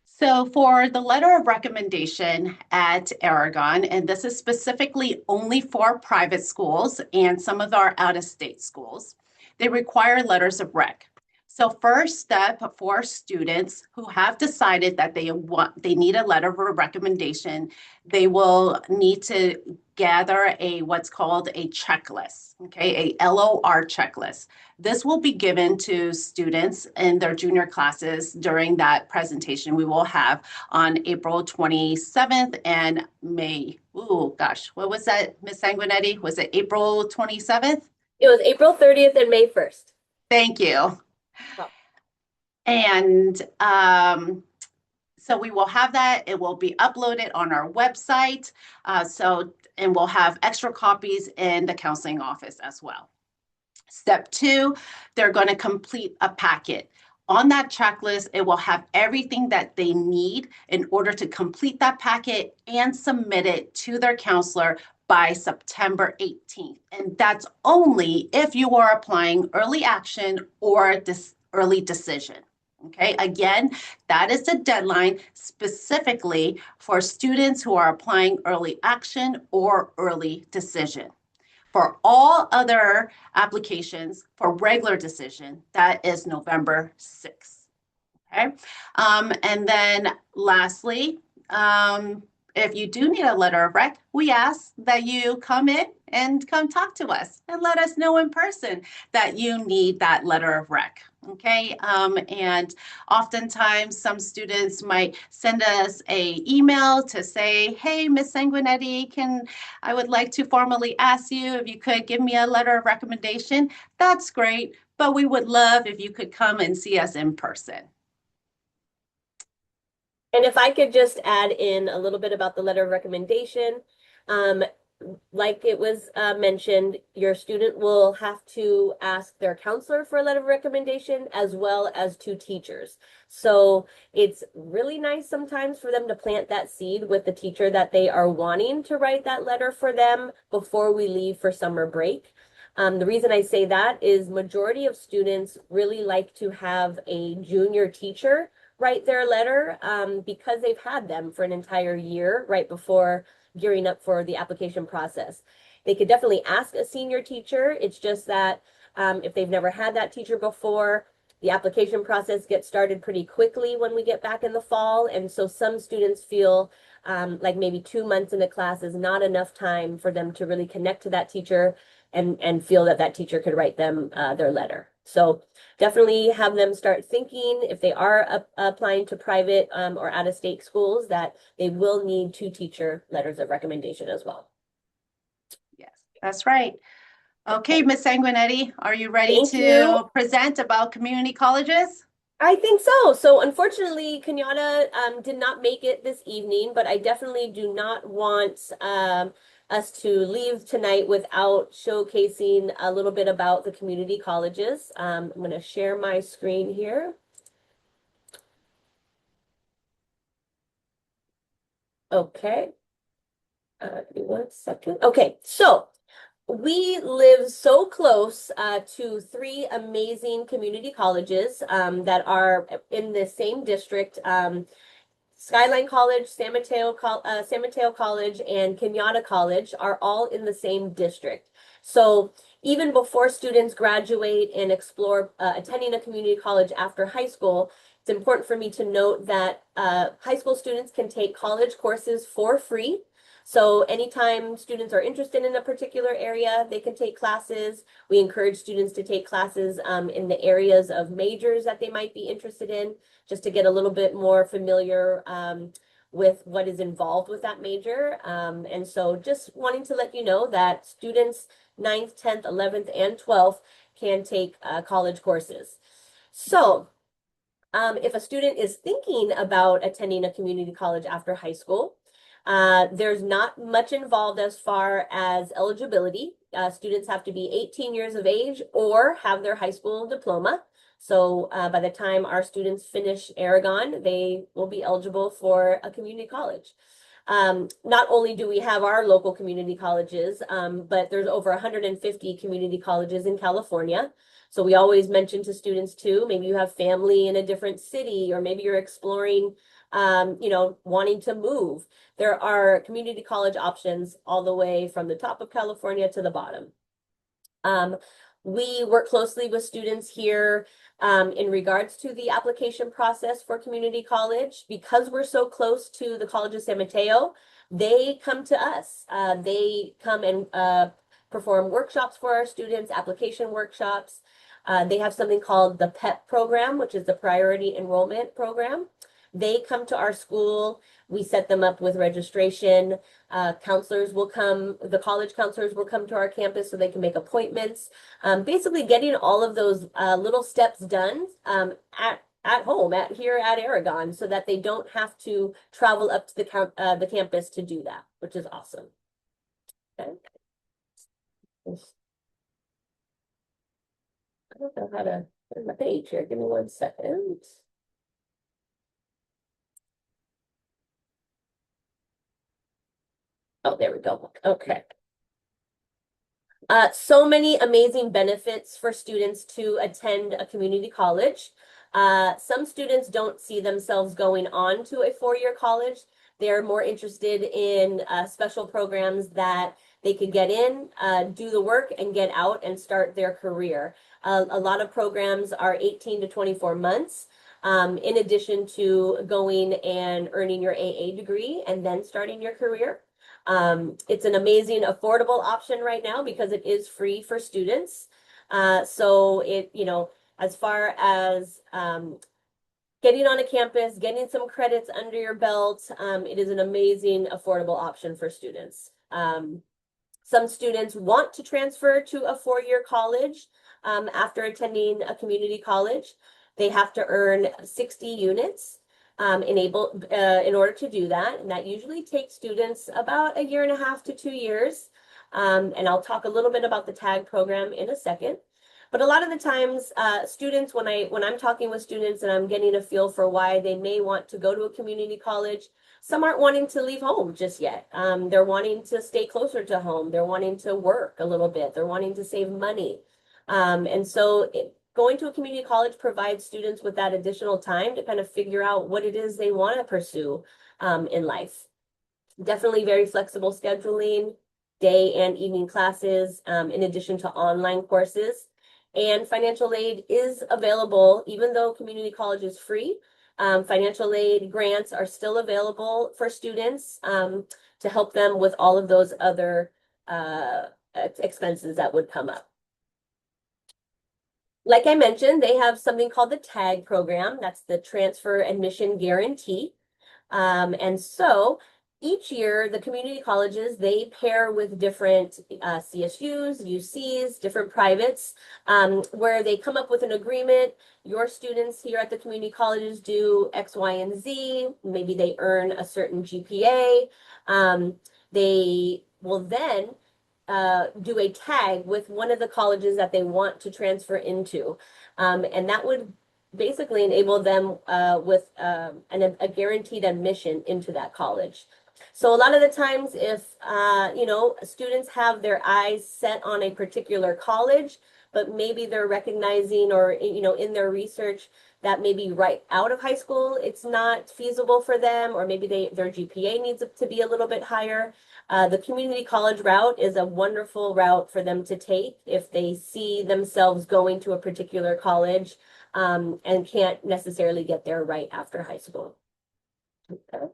So for the letter of recommendation at Aragon, and this is specifically only for private schools and some of our out-of-state schools, they require letters of rec. So first step for students who have decided that they need a letter of recommendation, they will need to gather what's called a checklist, okay, a LOR checklist. This will be given to students in their junior classes during that presentation we will have on April 27th and May. Oh gosh, what was that, Ms. Sanguinetti? Was it April 27th? It was April 30th and May 1st. Thank you. Oh. And so we will have that. It will be uploaded on our website. And we'll have extra copies in the counseling office as well. Step 2, they're going to complete a packet. On that checklist, it will have everything that they need in order to complete that packet and submit it to their counselor by September 18th. And that's only if you are applying early action or early decision. Okay, again, that is the deadline specifically for students who are applying early action or early decision. For all other applications for regular decision, that is November 6th. Okay. And then lastly, if you do need a letter of rec, we ask that you come in and come talk to us and let us know in person that you need that letter of rec. Okay. And oftentimes some students might send us a email to say, hey, Miss Sanguinetti, I would like to formally ask you if you could give me a letter of recommendation. That's great, but we would love if you could come and see us in person. And if I could just add in a little bit about the letter of recommendation, like it was mentioned, your student will have to ask their counselor for a letter of recommendation as well as two teachers. So it's really nice sometimes for them to plant that seed with the teacher that they are wanting to write that letter for them before we leave for summer break. The reason I say that is majority of students really like to have a junior teacher write their letter because they've had them for an entire year right before gearing up for the application process. They could definitely ask a senior teacher. It's just that if they've never had that teacher before, the application process gets started pretty quickly when we get back in the fall. And so some students feel like maybe 2 months in a class is not enough time for them to really connect to that teacher and feel that that teacher could write them their letter. So definitely have them start thinking if they are applying to private or out-of-state schools that they will need two teacher letters of recommendation as well. Yes, that's right. Okay, Ms. Sanguinetti, are you ready Thank to you. present about community colleges? I think so. So unfortunately, Kenyatta did not make it this evening, but I definitely do not want us to leave tonight without showcasing a little bit about the community colleges. I'm going to share my screen here. Okay. Give me 1 second. Okay, so we live so close to 3 amazing community colleges that are in the same district. Skyline College, San Mateo College, and Kenyatta College are all in the same district. So even before students graduate and explore attending a community college after high school, it's important for me to note that high school students can take college courses for free. So anytime students are interested in a particular area, they can take classes. We encourage students to take classes in the areas of majors that they might be interested in, just to get a little bit more familiar with what is involved with that major. And so just wanting to let you know that students 9th, 10th, 11th, and 12th can take college courses. So if a student is thinking about attending a community college after high school, there's not much involved as far as eligibility. Students have to be 18 years of age or have their high school diploma. So by the time our students finish Aragon, they will be eligible for a community college. Not only do we have our local community colleges, but there's over 150 community colleges in California. So we always mention to students too, maybe you have family in a different city, or maybe you're exploring, wanting to move. There are community college options all the way from the top of California to the bottom. We work closely with students here in regards to the application process for community college. Because we're so close to the College of San Mateo, they come to us. They come and perform workshops for our students, application workshops. They have something called the PEP program, which is the Priority Enrollment Program. They come to our school. We set them up with registration. Counselors will come, the college counselors will come to our campus so they can make appointments. Basically getting all of those little steps done at home, here at Aragon, so that they don't have to travel up to the campus to do that, which is awesome. Okay. I don't know how to turn my page here. Give me 1 second. Oh, there we go. Okay. So many amazing benefits for students to attend a community college. Some students don't see themselves going on to a 4-year college. They're more interested in special programs that They could get in, do the work, and get out and start their career. A lot of programs are 18 to 24 months, in addition to going and earning your AA degree and then starting your career. It's an amazing, affordable option right now because it is free for students. So it, as far as getting on a campus, getting some credits under your belt, it is an amazing, affordable option for students. Some students want to transfer to a four-year college after attending a community college. They have to earn 60 units in order to do that. And that usually takes students about 1.5 to 2 years. And I'll talk a little bit about the TAG program in a second. But a lot of the times, students, when I'm talking with students and I'm getting a feel for why they may want to go to a community college, some aren't wanting to leave home just yet. They're wanting to stay closer to home. They're wanting to work a little bit. They're wanting to save money. And so going to a community college provides students with that additional time to kind of figure out what it is they want to pursue in life. Definitely very flexible scheduling, day and evening classes, in addition to online courses. And financial aid is available, even though community college is free. Financial aid grants are still available for students to help them with all of those other expenses that would come up. Like I mentioned, they have something called the TAG program. That's the Transfer Admission Guarantee. And so each year, the community colleges, they pair with different CSUs, UCs, different privates, where they come up with an agreement. Your students here at the community colleges do X, Y, and Z. Maybe they earn a certain GPA. They will then do a tag with one of the colleges that they want to transfer into. And that would basically enable them with a guaranteed admission into that college. So a lot of the times if, students have their eyes set on a particular college, but maybe they're recognizing or, in their research that maybe right out of high school, it's not feasible for them, or maybe their GPA needs to be a little bit higher. The community college route is a wonderful route for them to take if they see themselves going to a particular college and can't necessarily get there right after high school. Okay.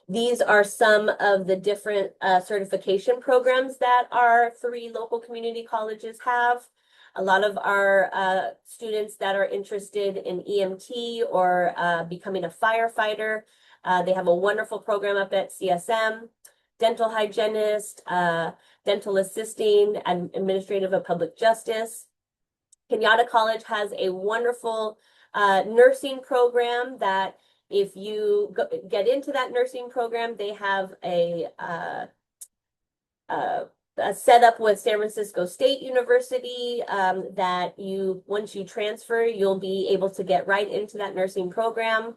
These are some of the different certification programs that our 3 local community colleges have. A lot of our students that are interested in EMT or becoming a firefighter, they have a wonderful program up at CSM. Dental hygienist, dental assisting, and administrative of public justice. Kenyatta College has a wonderful nursing program that if you get into that nursing program, they have a setup with San Francisco State University that once you transfer, you'll be able to get right into that nursing program.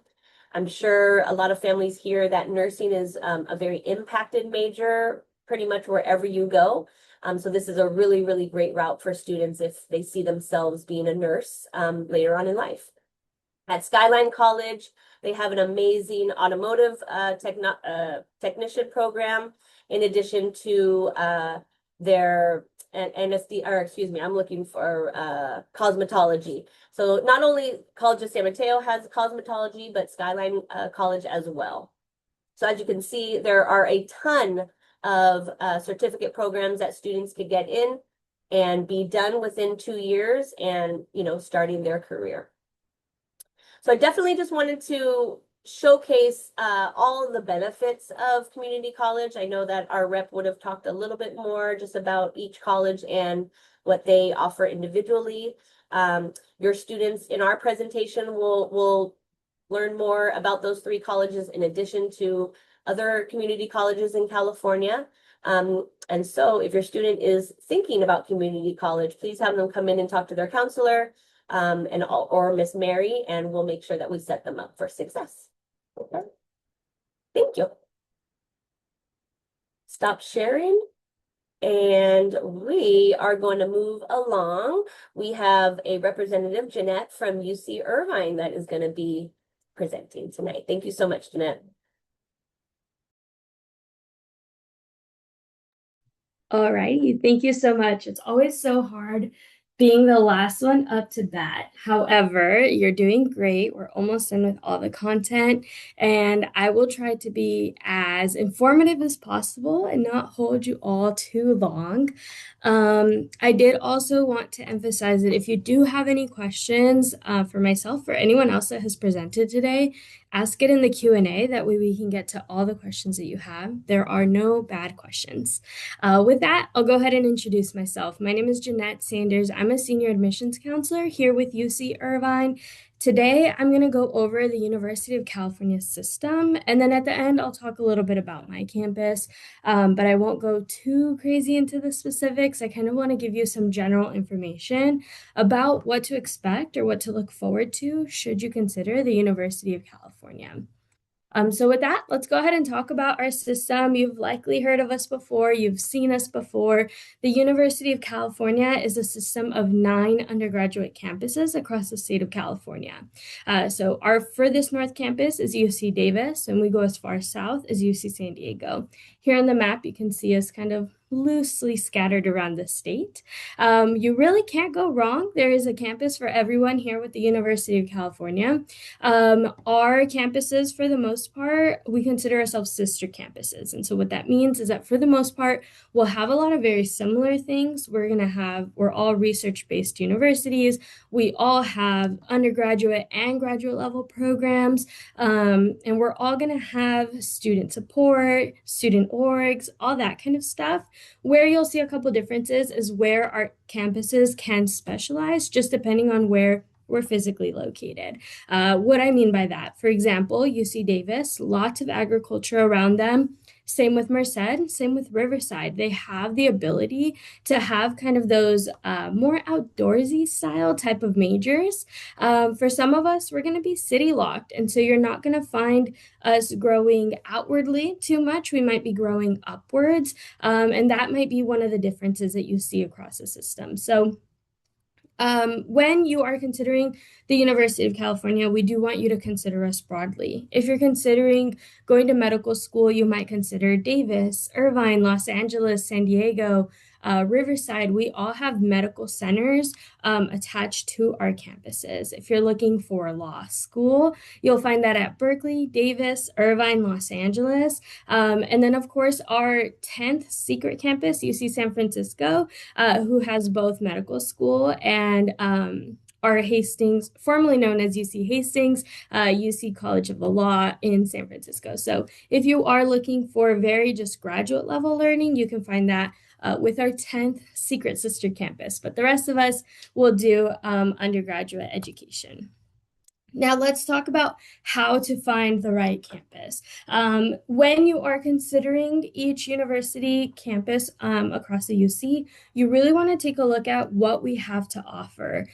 I'm sure a lot of families hear that nursing is a very impacted major pretty much wherever you go. So this is a really, really great route for students if they see themselves being a nurse later on in life. At Skyline College, they have an amazing automotive technician program, in addition to their I'm looking for cosmetology. So not only College of San Mateo has cosmetology, but Skyline College as well. So as you can see, there are a ton of certificate programs that students could get in and be done within 2 years and, starting their career. So I definitely just wanted to showcase all the benefits of community college. I know that our rep would have talked a little bit more just about each college and what they offer individually. Your students in our presentation will learn more about those 3 colleges in addition to other community colleges in California. And so if your student is thinking about community college, please have them come in and talk to their counselor or Miss Mary, and we'll make sure that we set them up for success. Okay. Thank you. Stop sharing. And we are going to move along. We have a representative, Jeanette, from UC Irvine, that is going to be presenting tonight. Thank you so much, Jeanette. All righty. Thank you so much. It's always so hard being the last one up to bat. However, you're doing great. We're almost done with all the content, and I will try to be as informative as possible and not hold you all too long. I did also want to emphasize that if you do have any questions for myself or anyone else that has presented today, ask it in the Q&A. That way we can get to all the questions that you have. There are no bad questions. With that, I'll go ahead and introduce myself. My name is Jeanette Sanders. I'm a senior admissions counselor here with UC Irvine. Today, I'm going to go over the University of California system, and then at the end, I'll talk a little bit about my campus, but I won't go too crazy into the specifics. I kind of want to give you some general information about what to expect or what to look forward to should you consider the University of California. So with that, let's go ahead and talk about our system. You've likely heard of us before. You've seen us before. The University of California is a system of 9 undergraduate campuses across the state of California. So our furthest north campus is UC Davis, and we go as far south as UC San Diego. Here on the map, you can see us kind of loosely scattered around the state. You really can't go wrong. There is a campus for everyone here with the University of California. Our campuses, for the most part, we consider ourselves sister campuses. And so what that means is that for the most part, we'll have a lot of very similar things. We're all research-based universities. We all have undergraduate and graduate level programs. And we're all going to have student support, student orgs, all that kind of stuff. Where you'll see a couple differences is where our campuses can specialize, just depending on where we're physically located. What I mean by that, for example, UC Davis, lots of agriculture around them. Same with Merced, same with Riverside. They have the ability to have kind of those more outdoorsy style type of majors. For some of us, we're going to be city locked. And so you're not going to find us growing outwardly too much. We might be growing upwards. And that might be one of the differences that you see across the system. So when you are considering the University of California, we do want you to consider us broadly. If you're considering going to medical school, you might consider Davis, Irvine, Los Angeles, San Diego, Riverside. We all have medical centers attached to our campuses. If you're looking for law school, you'll find that at Berkeley, Davis, Irvine, Los Angeles. And then, of course, our 10th secret campus, UC San Francisco, who has both medical school and our Hastings, formerly known as UC Hastings, UC College of the Law in San Francisco. So if you are looking for very just graduate level learning, you can find that with our 10th secret sister campus. But the rest of us will do undergraduate education. Now let's talk about how to find the right campus. When you are considering each university campus across the UC, you really want to take a look at what we have to offer.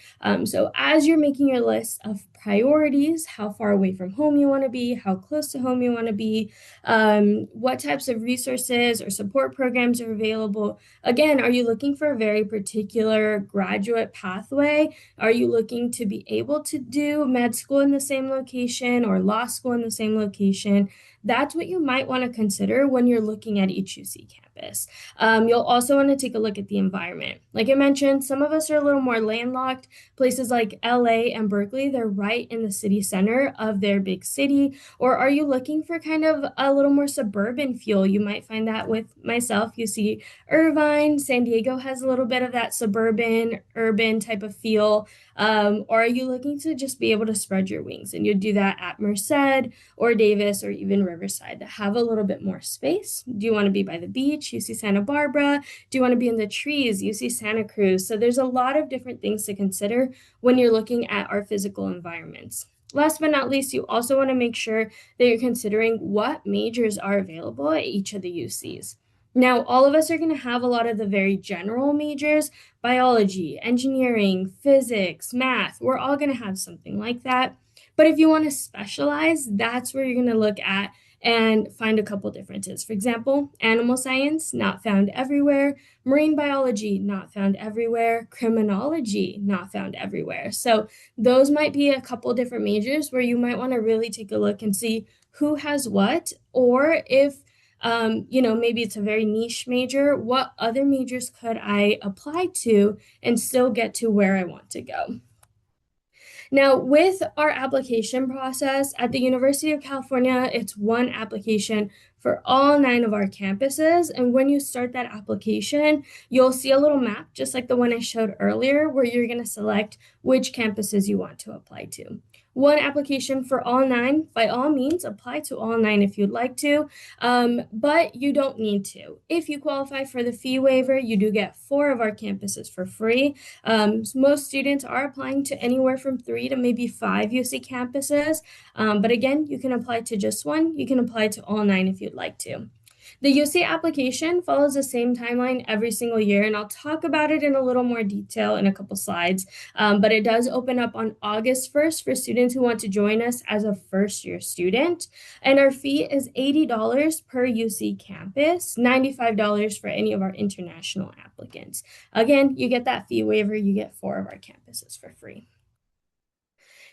So as you're making your list of priorities, how far away from home you want to be, how close to home you want to be, what types of resources or support programs are available. Again, are you looking for a very particular graduate pathway? Are you looking to be able to do med school in the same location or law school in the same location? That's what you might want to consider when you're looking at each UC campus. You'll also want to take a look at the environment. Like I mentioned, some of us are a little more landlocked. Places like LA and Berkeley, they're right in the city center of their big city. Or are you looking for kind of a little more suburban feel? You might find that with myself. You see Irvine, San Diego has a little bit of that suburban, urban type of feel. Or are you looking to just be able to spread your wings? And you do that at Merced or Davis or even Riverside to have a little bit more space. Do you want to be by the beach? UC Santa Barbara. Do you want to be in the trees? UC Santa Cruz. So there's a lot of different things to consider when you're looking at our physical environments. Last but not least, you also want to make sure that you're considering what majors are available at each of the UCs. Now, all of us are going to have a lot of the very general majors, biology, engineering, physics, math. We're all going to have something like that. But if you want to specialize, that's where you're going to look at and find a couple differences. For example, animal science, not found everywhere. Marine biology, not found everywhere. Criminology, not found everywhere. So those might be a couple different majors where you might want to really take a look and see who has what, or if Maybe it's a very niche major. What other majors could I apply to and still get to where I want to go? Now, with our application process at the University of California, it's one application for all 9 of our campuses. And when you start that application, you'll see a little map, just like the one I showed earlier, where you're going to select which campuses you want to apply to. One application for all 9. By all means, apply to all 9 if you'd like to, but you don't need to. If you qualify for the fee waiver, you do get 4 of our campuses for free. Most students are applying to anywhere from 3 to maybe 5 UC campuses, but again, you can apply to just one. You can apply to all 9 if you'd like to. The UC application follows the same timeline every single year, and I'll talk about it in a little more detail in a couple slides, but it does open up on August 1st for students who want to join us as a first-year student, and our fee is $80 per UC campus, $95 for any of our international applicants. Again, you get that fee waiver, you get 4 of our campuses for free.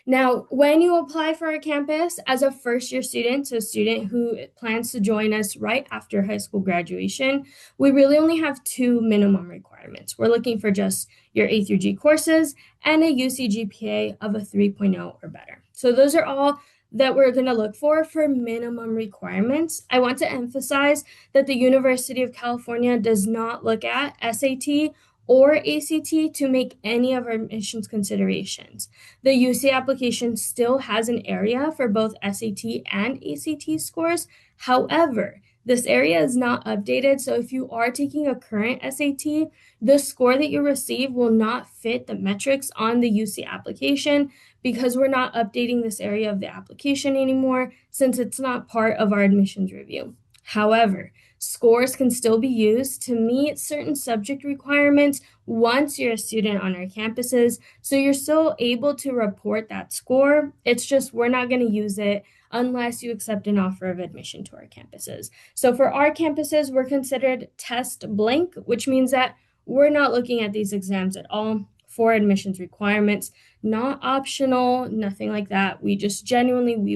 Now, when you apply for a campus as a first-year student, so a student who plans to join us right after high school graduation, we really only have 2 minimum requirements. We're looking for just your A through G courses and a UC GPA of a 3.0 or better. So those are all that we're going to look for minimum requirements. I want to emphasize that the University of California does not look at SAT or ACT to make any of our admissions considerations. The UC application still has an area for both SAT and ACT scores. However, this area is not updated, so if you are taking a current SAT, the score that you receive will not fit the metrics on the UC application because we're not updating this area of the application anymore since it's not part of our admissions review. However, scores can still be used to meet certain subject requirements once you're a student on our campuses, so you're still able to report that score. It's just we're not going to use it unless you accept an offer of admission to our campuses. So for our campuses, we're considered test blank, which means that we're not looking at these exams at all for admissions requirements, not optional, nothing like that. We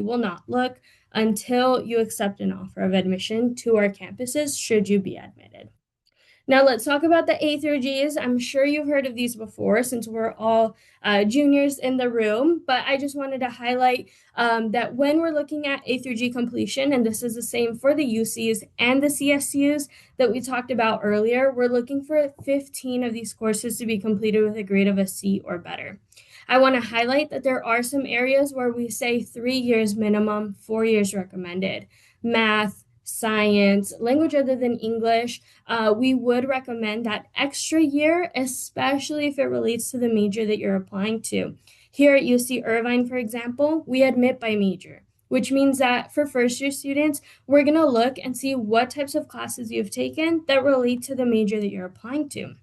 will not look until you accept an offer of admission to our campuses should you be admitted. Now let's talk about the A through Gs. I'm sure you've heard of these before since we're all juniors in the room, but I just wanted to highlight that when we're looking at A through G completion, and this is the same for the UCs and the CSUs that we talked about earlier, we're looking for 15 of these courses to be completed with a grade of a C or better. I want to highlight that there are some areas where we say 3 years minimum, 4 years recommended. Math, science, language other than English, we would recommend that extra year, especially if it relates to the major that you're applying to. Here at UC Irvine, for example, we admit by major, which means that for first-year students, we're going to look and see what types of classes you've taken that relate to the major that you're applying to.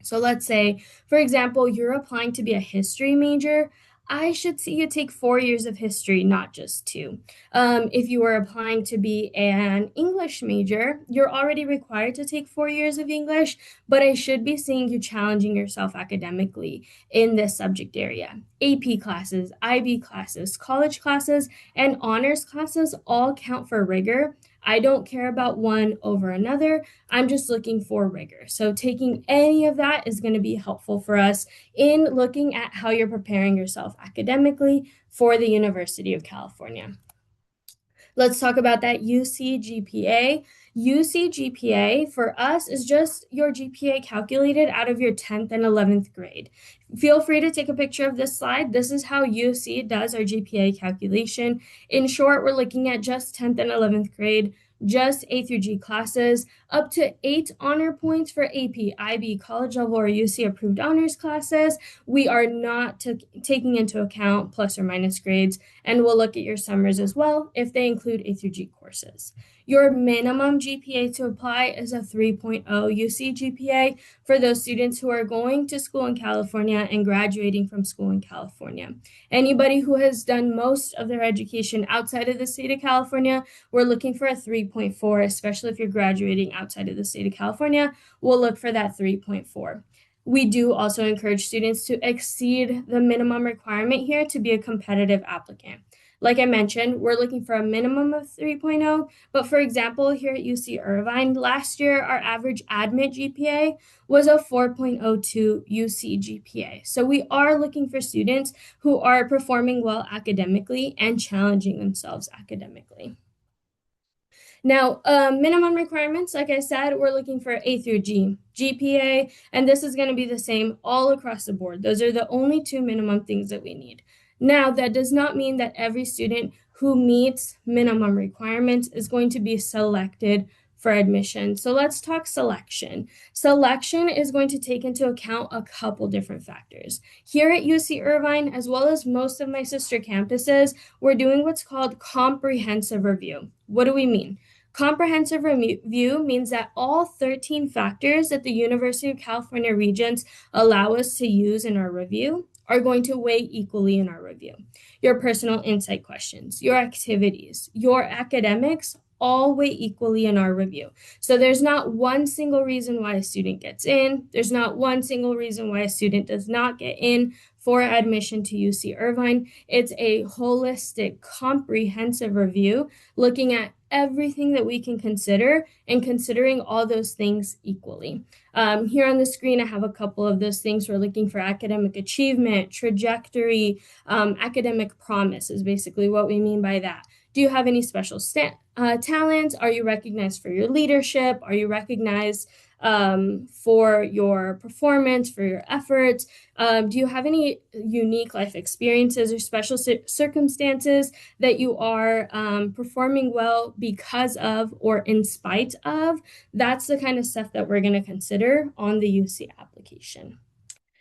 So let's say, for example, you're applying to be a history major. I should see you take 4 years of history, not just 2. If you were applying to be an English major, you're already required to take 4 years of English, but I should be seeing you challenging yourself academically in this subject area. AP classes, IB classes, college classes, and honors classes all count for rigor. I don't care about one over another. I'm just looking for rigor. So taking any of that is going to be helpful for us in looking at how you're preparing yourself academically for the University of California. Let's talk about that UC GPA. UC GPA for us is just your GPA calculated out of your 10th and 11th grade. Feel free to take a picture of this slide. This is how UC does our GPA calculation. In short, we're looking at just 10th and 11th grade, just A through G classes, up to 8 honor points for AP, IB, college level, or UC approved honors classes. We are not taking into account plus or minus grades, and we'll look at your summers as well if they include A through G courses. Your minimum GPA to apply is a 3.0 UC GPA for those students who are going to school in California and graduating from school in California. Anybody who has done most of their education outside of the state of California, we're looking for a 3.4, especially if you're graduating outside of the state of California, we'll look for that 3.4. We do also encourage students to exceed the minimum requirement here to be a competitive applicant. Like I mentioned, we're looking for a minimum of 3.0, but for example, here at UC Irvine, last year our average admit GPA was a 4.02 UC GPA. So we are looking for students who are performing well academically and challenging themselves academically. Now, minimum requirements, like I said, we're looking for A through G, GPA, and this is going to be the same all across the board. Those are the only two minimum things that we need. Now, that does not mean that every student who meets minimum requirements is going to be selected for admission. So let's talk selection. Selection is going to take into account a couple different factors. Here at UC Irvine, as well as most of my sister campuses, we're doing what's called comprehensive review. What do we mean? Comprehensive review means that all 13 factors that the University of California Regents allow us to use in our review are going to weigh equally in our review. Your personal insight questions, your activities, your academics, all weigh equally in our review. So there's not one single reason why a student gets in. There's not one single reason why a student does not get in for admission to UC Irvine. It's a holistic, comprehensive review looking at everything that we can consider and considering all those things equally. Here on the screen, I have a couple of those things. We're looking for academic achievement, trajectory, academic promise is basically what we mean by that. Do you have any special talents? Are you recognized for your leadership? Are you recognized for your performance, for your efforts? Do you have any unique life experiences or special circumstances that you are performing well because of or in spite of? That's the kind of stuff that we're going to consider on the UC application.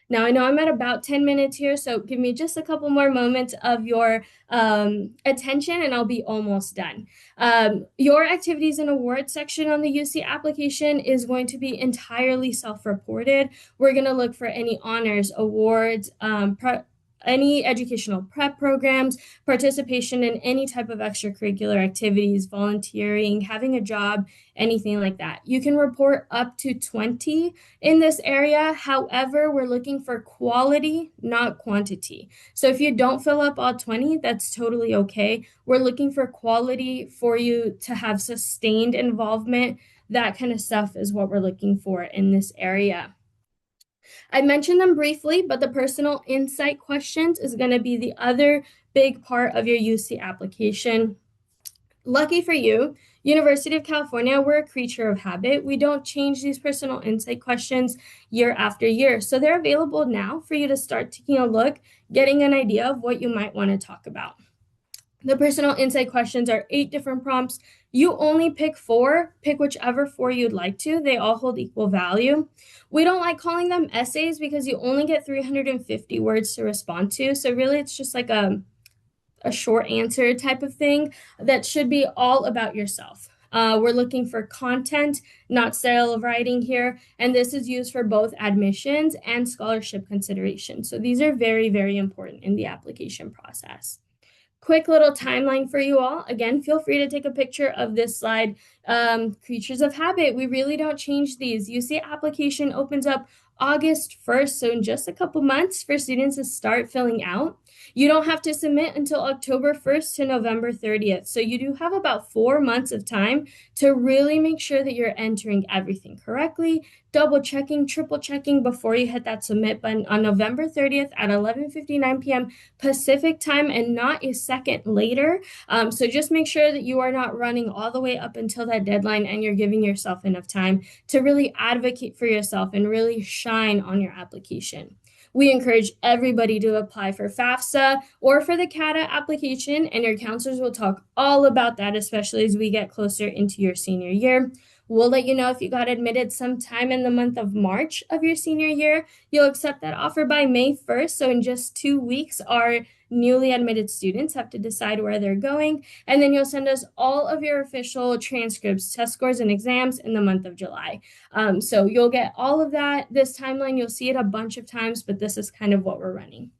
Now, I know I'm at about 10 minutes here, so give me just a couple more moments of your attention and I'll be almost done. Your activities and awards section on the UC application is going to be entirely self-reported. We're going to look for any honors, awards, any educational prep programs, participation in any type of extracurricular activities, volunteering, having a job, anything like that. You can report up to 20 in this area. However, we're looking for quality, not quantity. So if you don't fill up all 20, that's totally okay. We're looking for quality for you to have sustained involvement. That kind of stuff is what we're looking for in this area. I mentioned them briefly, but the personal insight questions is going to be the other big part of your UC application. Lucky for you, University of California, we're a creature of habit. We don't change these personal insight questions year after year. So they're available now for you to start taking a look, getting an idea of what you might want to talk about. The personal insight questions are 8 different prompts. You only pick 4, pick whichever 4 you'd like to. They all hold equal value. We don't like calling them essays because you only get 350 words to respond to. So really it's just like a short answer type of thing that should be all about yourself. We're looking for content, not style of writing here. And this is used for both admissions and scholarship considerations. So these are very, very important in the application process. Quick little timeline for you all. Again, feel free to take a picture of this slide. Creatures of habit, we really don't change these. UC application opens up August 1st, so in just a couple months for students to start filling out. You don't have to submit until October 1st to November 30th. So you do have about 4 months of time to really make sure that you're entering everything correctly, double checking, triple checking before you hit that submit button on November 30th at 11:59 p.m. Pacific time and not a second later. So just make sure that you are not running all the way up until that deadline and you're giving yourself enough time to really advocate for yourself and really shine on your application. We encourage everybody to apply for FAFSA or for the CATA application, and your counselors will talk all about that, especially as we get closer into your senior year. We'll let you know if you got admitted sometime in the month of March of your senior year. You'll accept that offer by May 1st. So in just 2 weeks, our newly admitted students have to decide where they're going. And then you'll send us all of your official transcripts, test scores, and exams in the month of July. So you'll get all of that. This timeline, you'll see it a bunch of times, but this is kind of what we're running.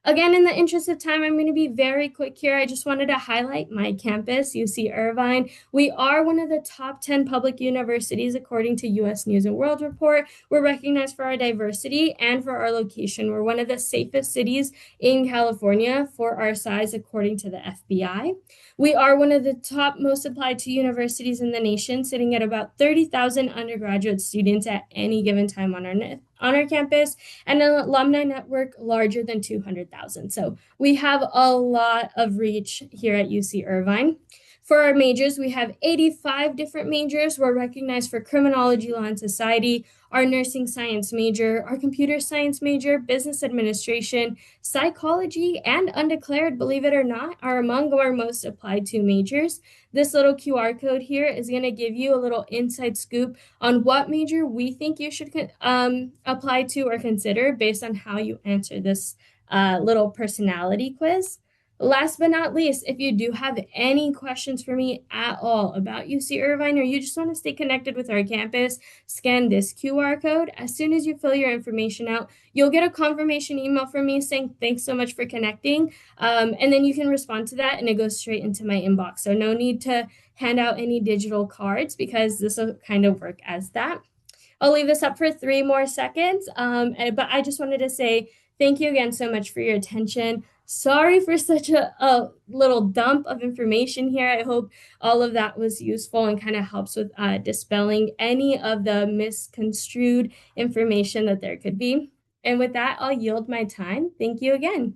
Again, in the interest of time, I'm going to be very quick here. I just wanted to highlight my campus, UC Irvine. We are one of the top 10 public universities according to US News and World Report. We're recognized for our diversity and for our location. We're one of the safest cities in California for our size according to the FBI. We are one of the top most applied to universities in the nation, sitting at about 30,000 undergraduate students at any given time on our campus, and an alumni network larger than 200,000. So we have a lot of reach here at UC Irvine. For our majors, we have 85 different majors. We're recognized for criminology, law, and society, our nursing science major, our computer science major, business administration, psychology, and undeclared, believe it or not, are among our most applied to majors. This little QR code here is going to give you a little inside scoop on what major we think you should apply to or consider based on how you answer this little personality quiz. Last but not least, if you do have any questions for me at all about UC Irvine, or you just want to stay connected with our campus, scan this QR code. As soon as you fill your information out, you'll get a confirmation email from me saying thanks so much for connecting. And then you can respond to that and it goes straight into my inbox. So no need to hand out any digital cards because this will kind of work as that. I'll leave this up for 3 more seconds. But I just wanted to say thank you again so much for your attention. Sorry for such a little dump of information here. I hope all of that was useful and kind of helps with dispelling any of the misconstrued information that there could be. And with that, I'll yield my time. Thank you again.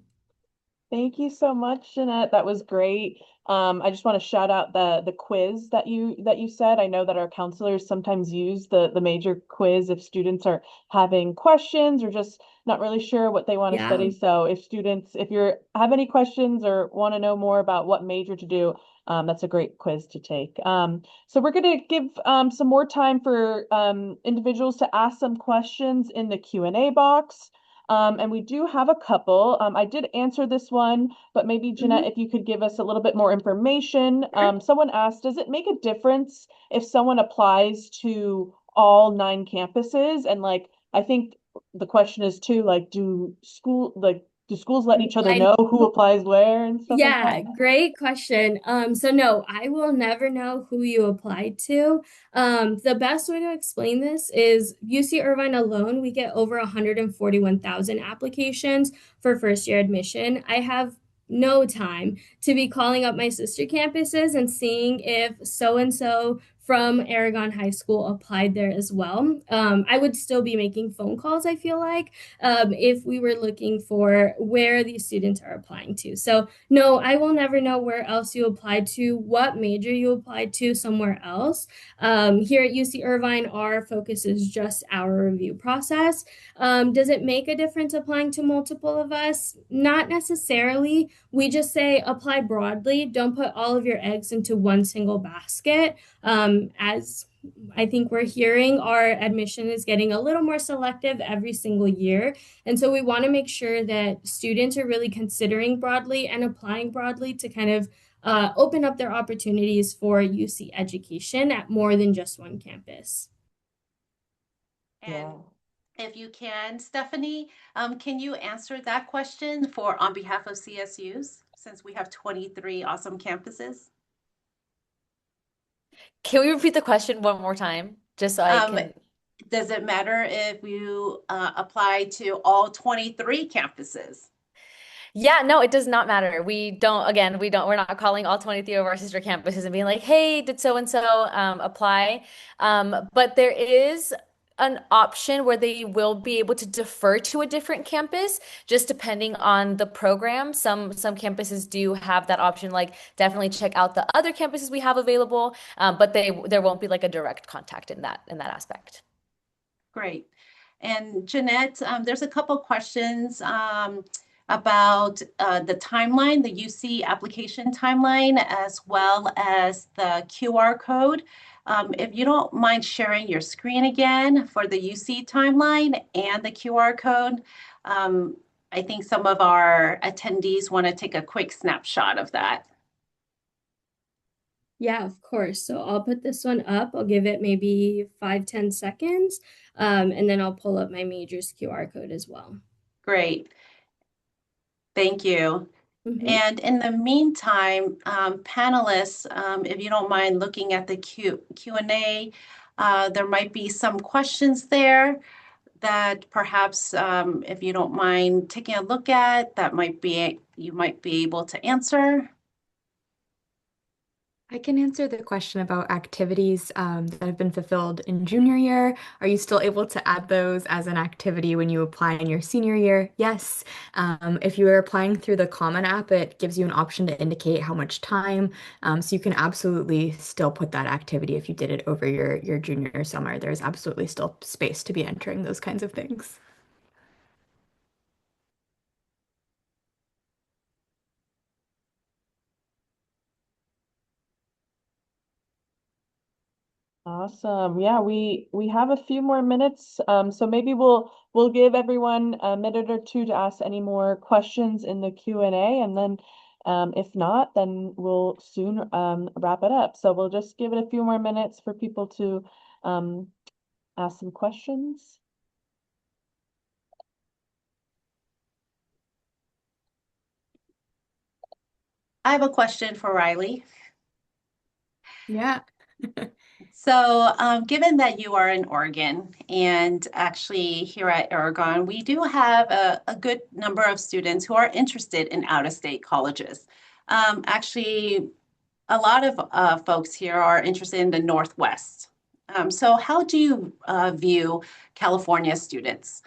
Thank you so much, Jeanette. That was great. I just want to shout out the quiz that you said. I know that our counselors sometimes use the major quiz if students are having questions or just not really sure what they want to study. So if you have any questions or want to know more about what major to do, that's a great quiz to take. So we're going to give some more time for individuals to ask some questions in the Q&A box. And we do have a couple. I did answer this one, but maybe Jeanette, if you could give us a little bit more information. Someone asked, does it make a difference if someone applies to all 9 campuses? And I think the question is too, do schools let each other know who applies where and stuff like that? Great question. So no, I will never know who you applied to. The best way to explain this is UC Irvine alone, we get over 141,000 applications for first year admission. I have no time to be calling up my sister campuses and seeing if so-and-so from Aragon High School applied there as well. I would still be making phone calls, I feel like, if we were looking for where these students are applying to. So no, I will never know where else you applied to, what major you applied to somewhere else. Here at UC Irvine, our focus is just our review process. Does it make a difference applying to multiple of us? Not necessarily. We just say apply broadly. Don't put all of your eggs into one single basket. As I think we're hearing, our admission is getting a little more selective every single year. And so we want to make sure that students are really considering broadly and applying broadly to kind of open up their opportunities for UC education at more than just one campus. And if you can, Stephanie, can you answer that question on behalf of CSUs, since we have 23 awesome campuses? Can we repeat the question one more time, just so I can? Does it matter if you apply to all 23 campuses? Yeah, no, it does not matter. We're not calling all 23 of our sister campuses and being like, hey, did so-and-so apply? But there is an option where they will be able to defer to a different campus, just depending on the program. Some campuses do have that option, like definitely check out the other campuses we have available, but there won't be like a direct contact in that aspect. Great. And Jeanette, there's a couple questions about the timeline, the UC application timeline, as well as the QR code. If you don't mind sharing your screen again for the UC timeline and the QR code, I think some of our attendees want to take a quick snapshot of that. Yeah, of course. So I'll put this one up. I'll give it maybe 5-10 seconds, and then I'll pull up my majors QR code as well. Great. Thank you. Mhm. And in the meantime, panelists, if you don't mind looking at the Q&A, there might be some questions there that perhaps, if you don't mind taking a look at, you might be able to answer. I can answer the question about activities that have been fulfilled in junior year. Are you still able to add those as an activity when you apply in your senior year? Yes. If you are applying through the Common App, it gives you an option to indicate how much time. So you can absolutely still put that activity if you did it over your junior summer. There's absolutely still space to be entering those kinds of things. Awesome. Yeah, we have a few more minutes. So maybe we'll give everyone a minute or two to ask any more questions in the Q&A, and then if not, then we'll soon wrap it up. So we'll just give it a few more minutes for people to ask some questions. I have a question for Riley. Yeah. So, given that you are in Oregon and actually here at Irvine, we do have a good number of students who are interested in out-of-state colleges. Actually, a lot of folks here are interested in the Northwest. So how do you view California students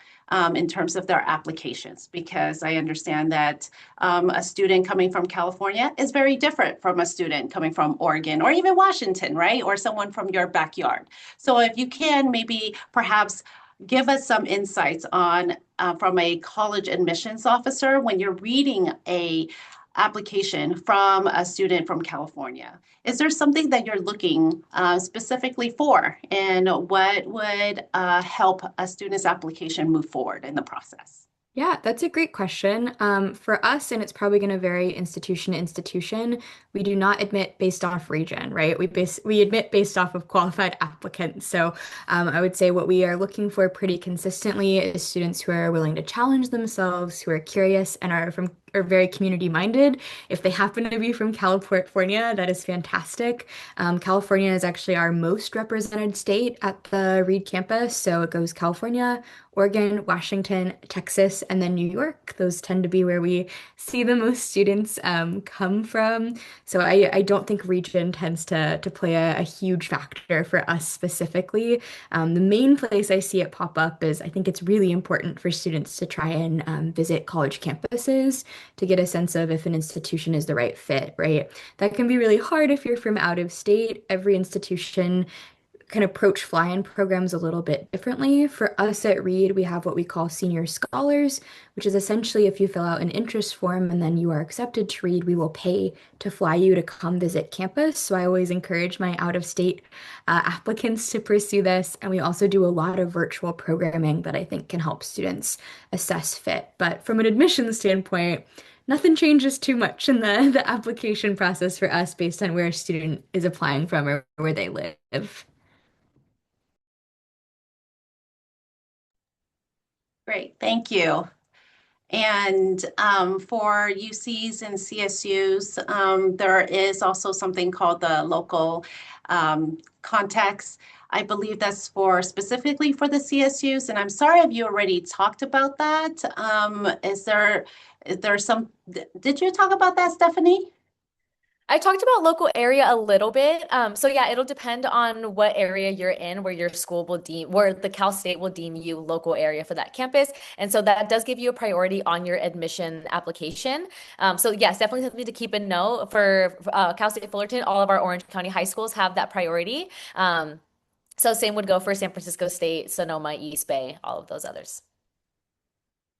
in terms of their applications? Because I understand that a student coming from California is very different from a student coming from Oregon or even Washington, right? Or someone from your backyard. So if you can maybe perhaps give us some insights on from a college admissions officer when you're reading a application from a student from California. Is there something that you're looking specifically for, and what would help a student's application move forward in the process? Yeah, that's a great question. For us, and it's probably going to vary institution to institution, we do not admit based off region, right? We admit based off of qualified applicants. So I would say what we are looking for pretty consistently is students who are willing to challenge themselves, who are curious and are very community minded. If they happen to be from California, that is fantastic. California is actually our most represented state at the Reed campus. So it goes California, Oregon, Washington, Texas, and then New York. Those tend to be where we see the most students come from. So I don't think region tends to play a huge factor for us specifically. The main place I see it pop up is I think it's really important for students to try and visit college campuses to get a sense of if an institution is the right fit, right? That can be really hard if you're from out of state. Every institution can approach fly-in programs a little bit differently. For us at Reed, we have what we call senior scholars, which is essentially if you fill out an interest form and then you are accepted to Reed, we will pay to fly you to come visit campus. So I always encourage my out-of-state applicants to pursue this. And we also do a lot of virtual programming that I think can help students assess fit. But from an admissions standpoint, nothing changes too much in the application process for us based on where a student is applying from or where they live. Great, thank you. And for UCs and CSUs, there is also something called the local contacts. I believe that's for specifically for the CSUs. And I'm sorry if you already talked about that. Is there some, did you talk about that, Stephanie? I talked about local area a little bit. So yeah, it'll depend on what area you're in, where your school will deem, where the Cal State will deem you local area for that campus. And so that does give you a priority on your admission application. So yes, definitely something to keep in note for Cal State Fullerton. All of our Orange County high schools have that priority. So same would go for San Francisco State, Sonoma, East Bay, all of those others.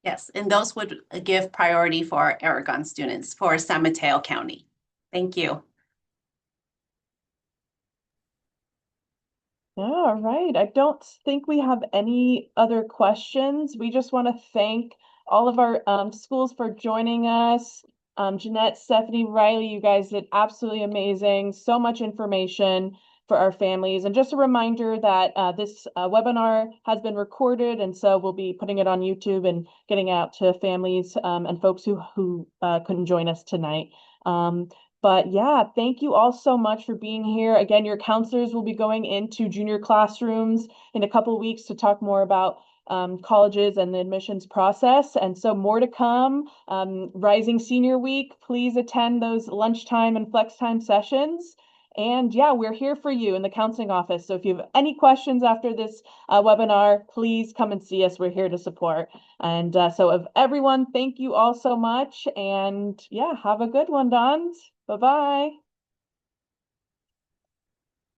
Yes, and those would give priority for Aragon students for San Mateo County. Thank you. All right. I don't think we have any other questions. We just want to thank all of our schools for joining us. Jeanette, Stephanie, Riley, you guys did absolutely amazing. So much information. for our families. And just a reminder that this webinar has been recorded, and so we'll be putting it on YouTube and getting out to families and folks who couldn't join us tonight. But yeah, thank you all so much for being here. Again, your counselors will be going into junior classrooms in a couple of weeks to talk more about colleges and the admissions process. And so more to come. Rising Senior Week, please attend those lunchtime and flex time sessions. And yeah, we're here for you in the counseling office. So if you have any questions after this webinar, please come and see us. We're here to support. And so of everyone, thank you all so much. And yeah, have a good one, Dons. Bye-bye.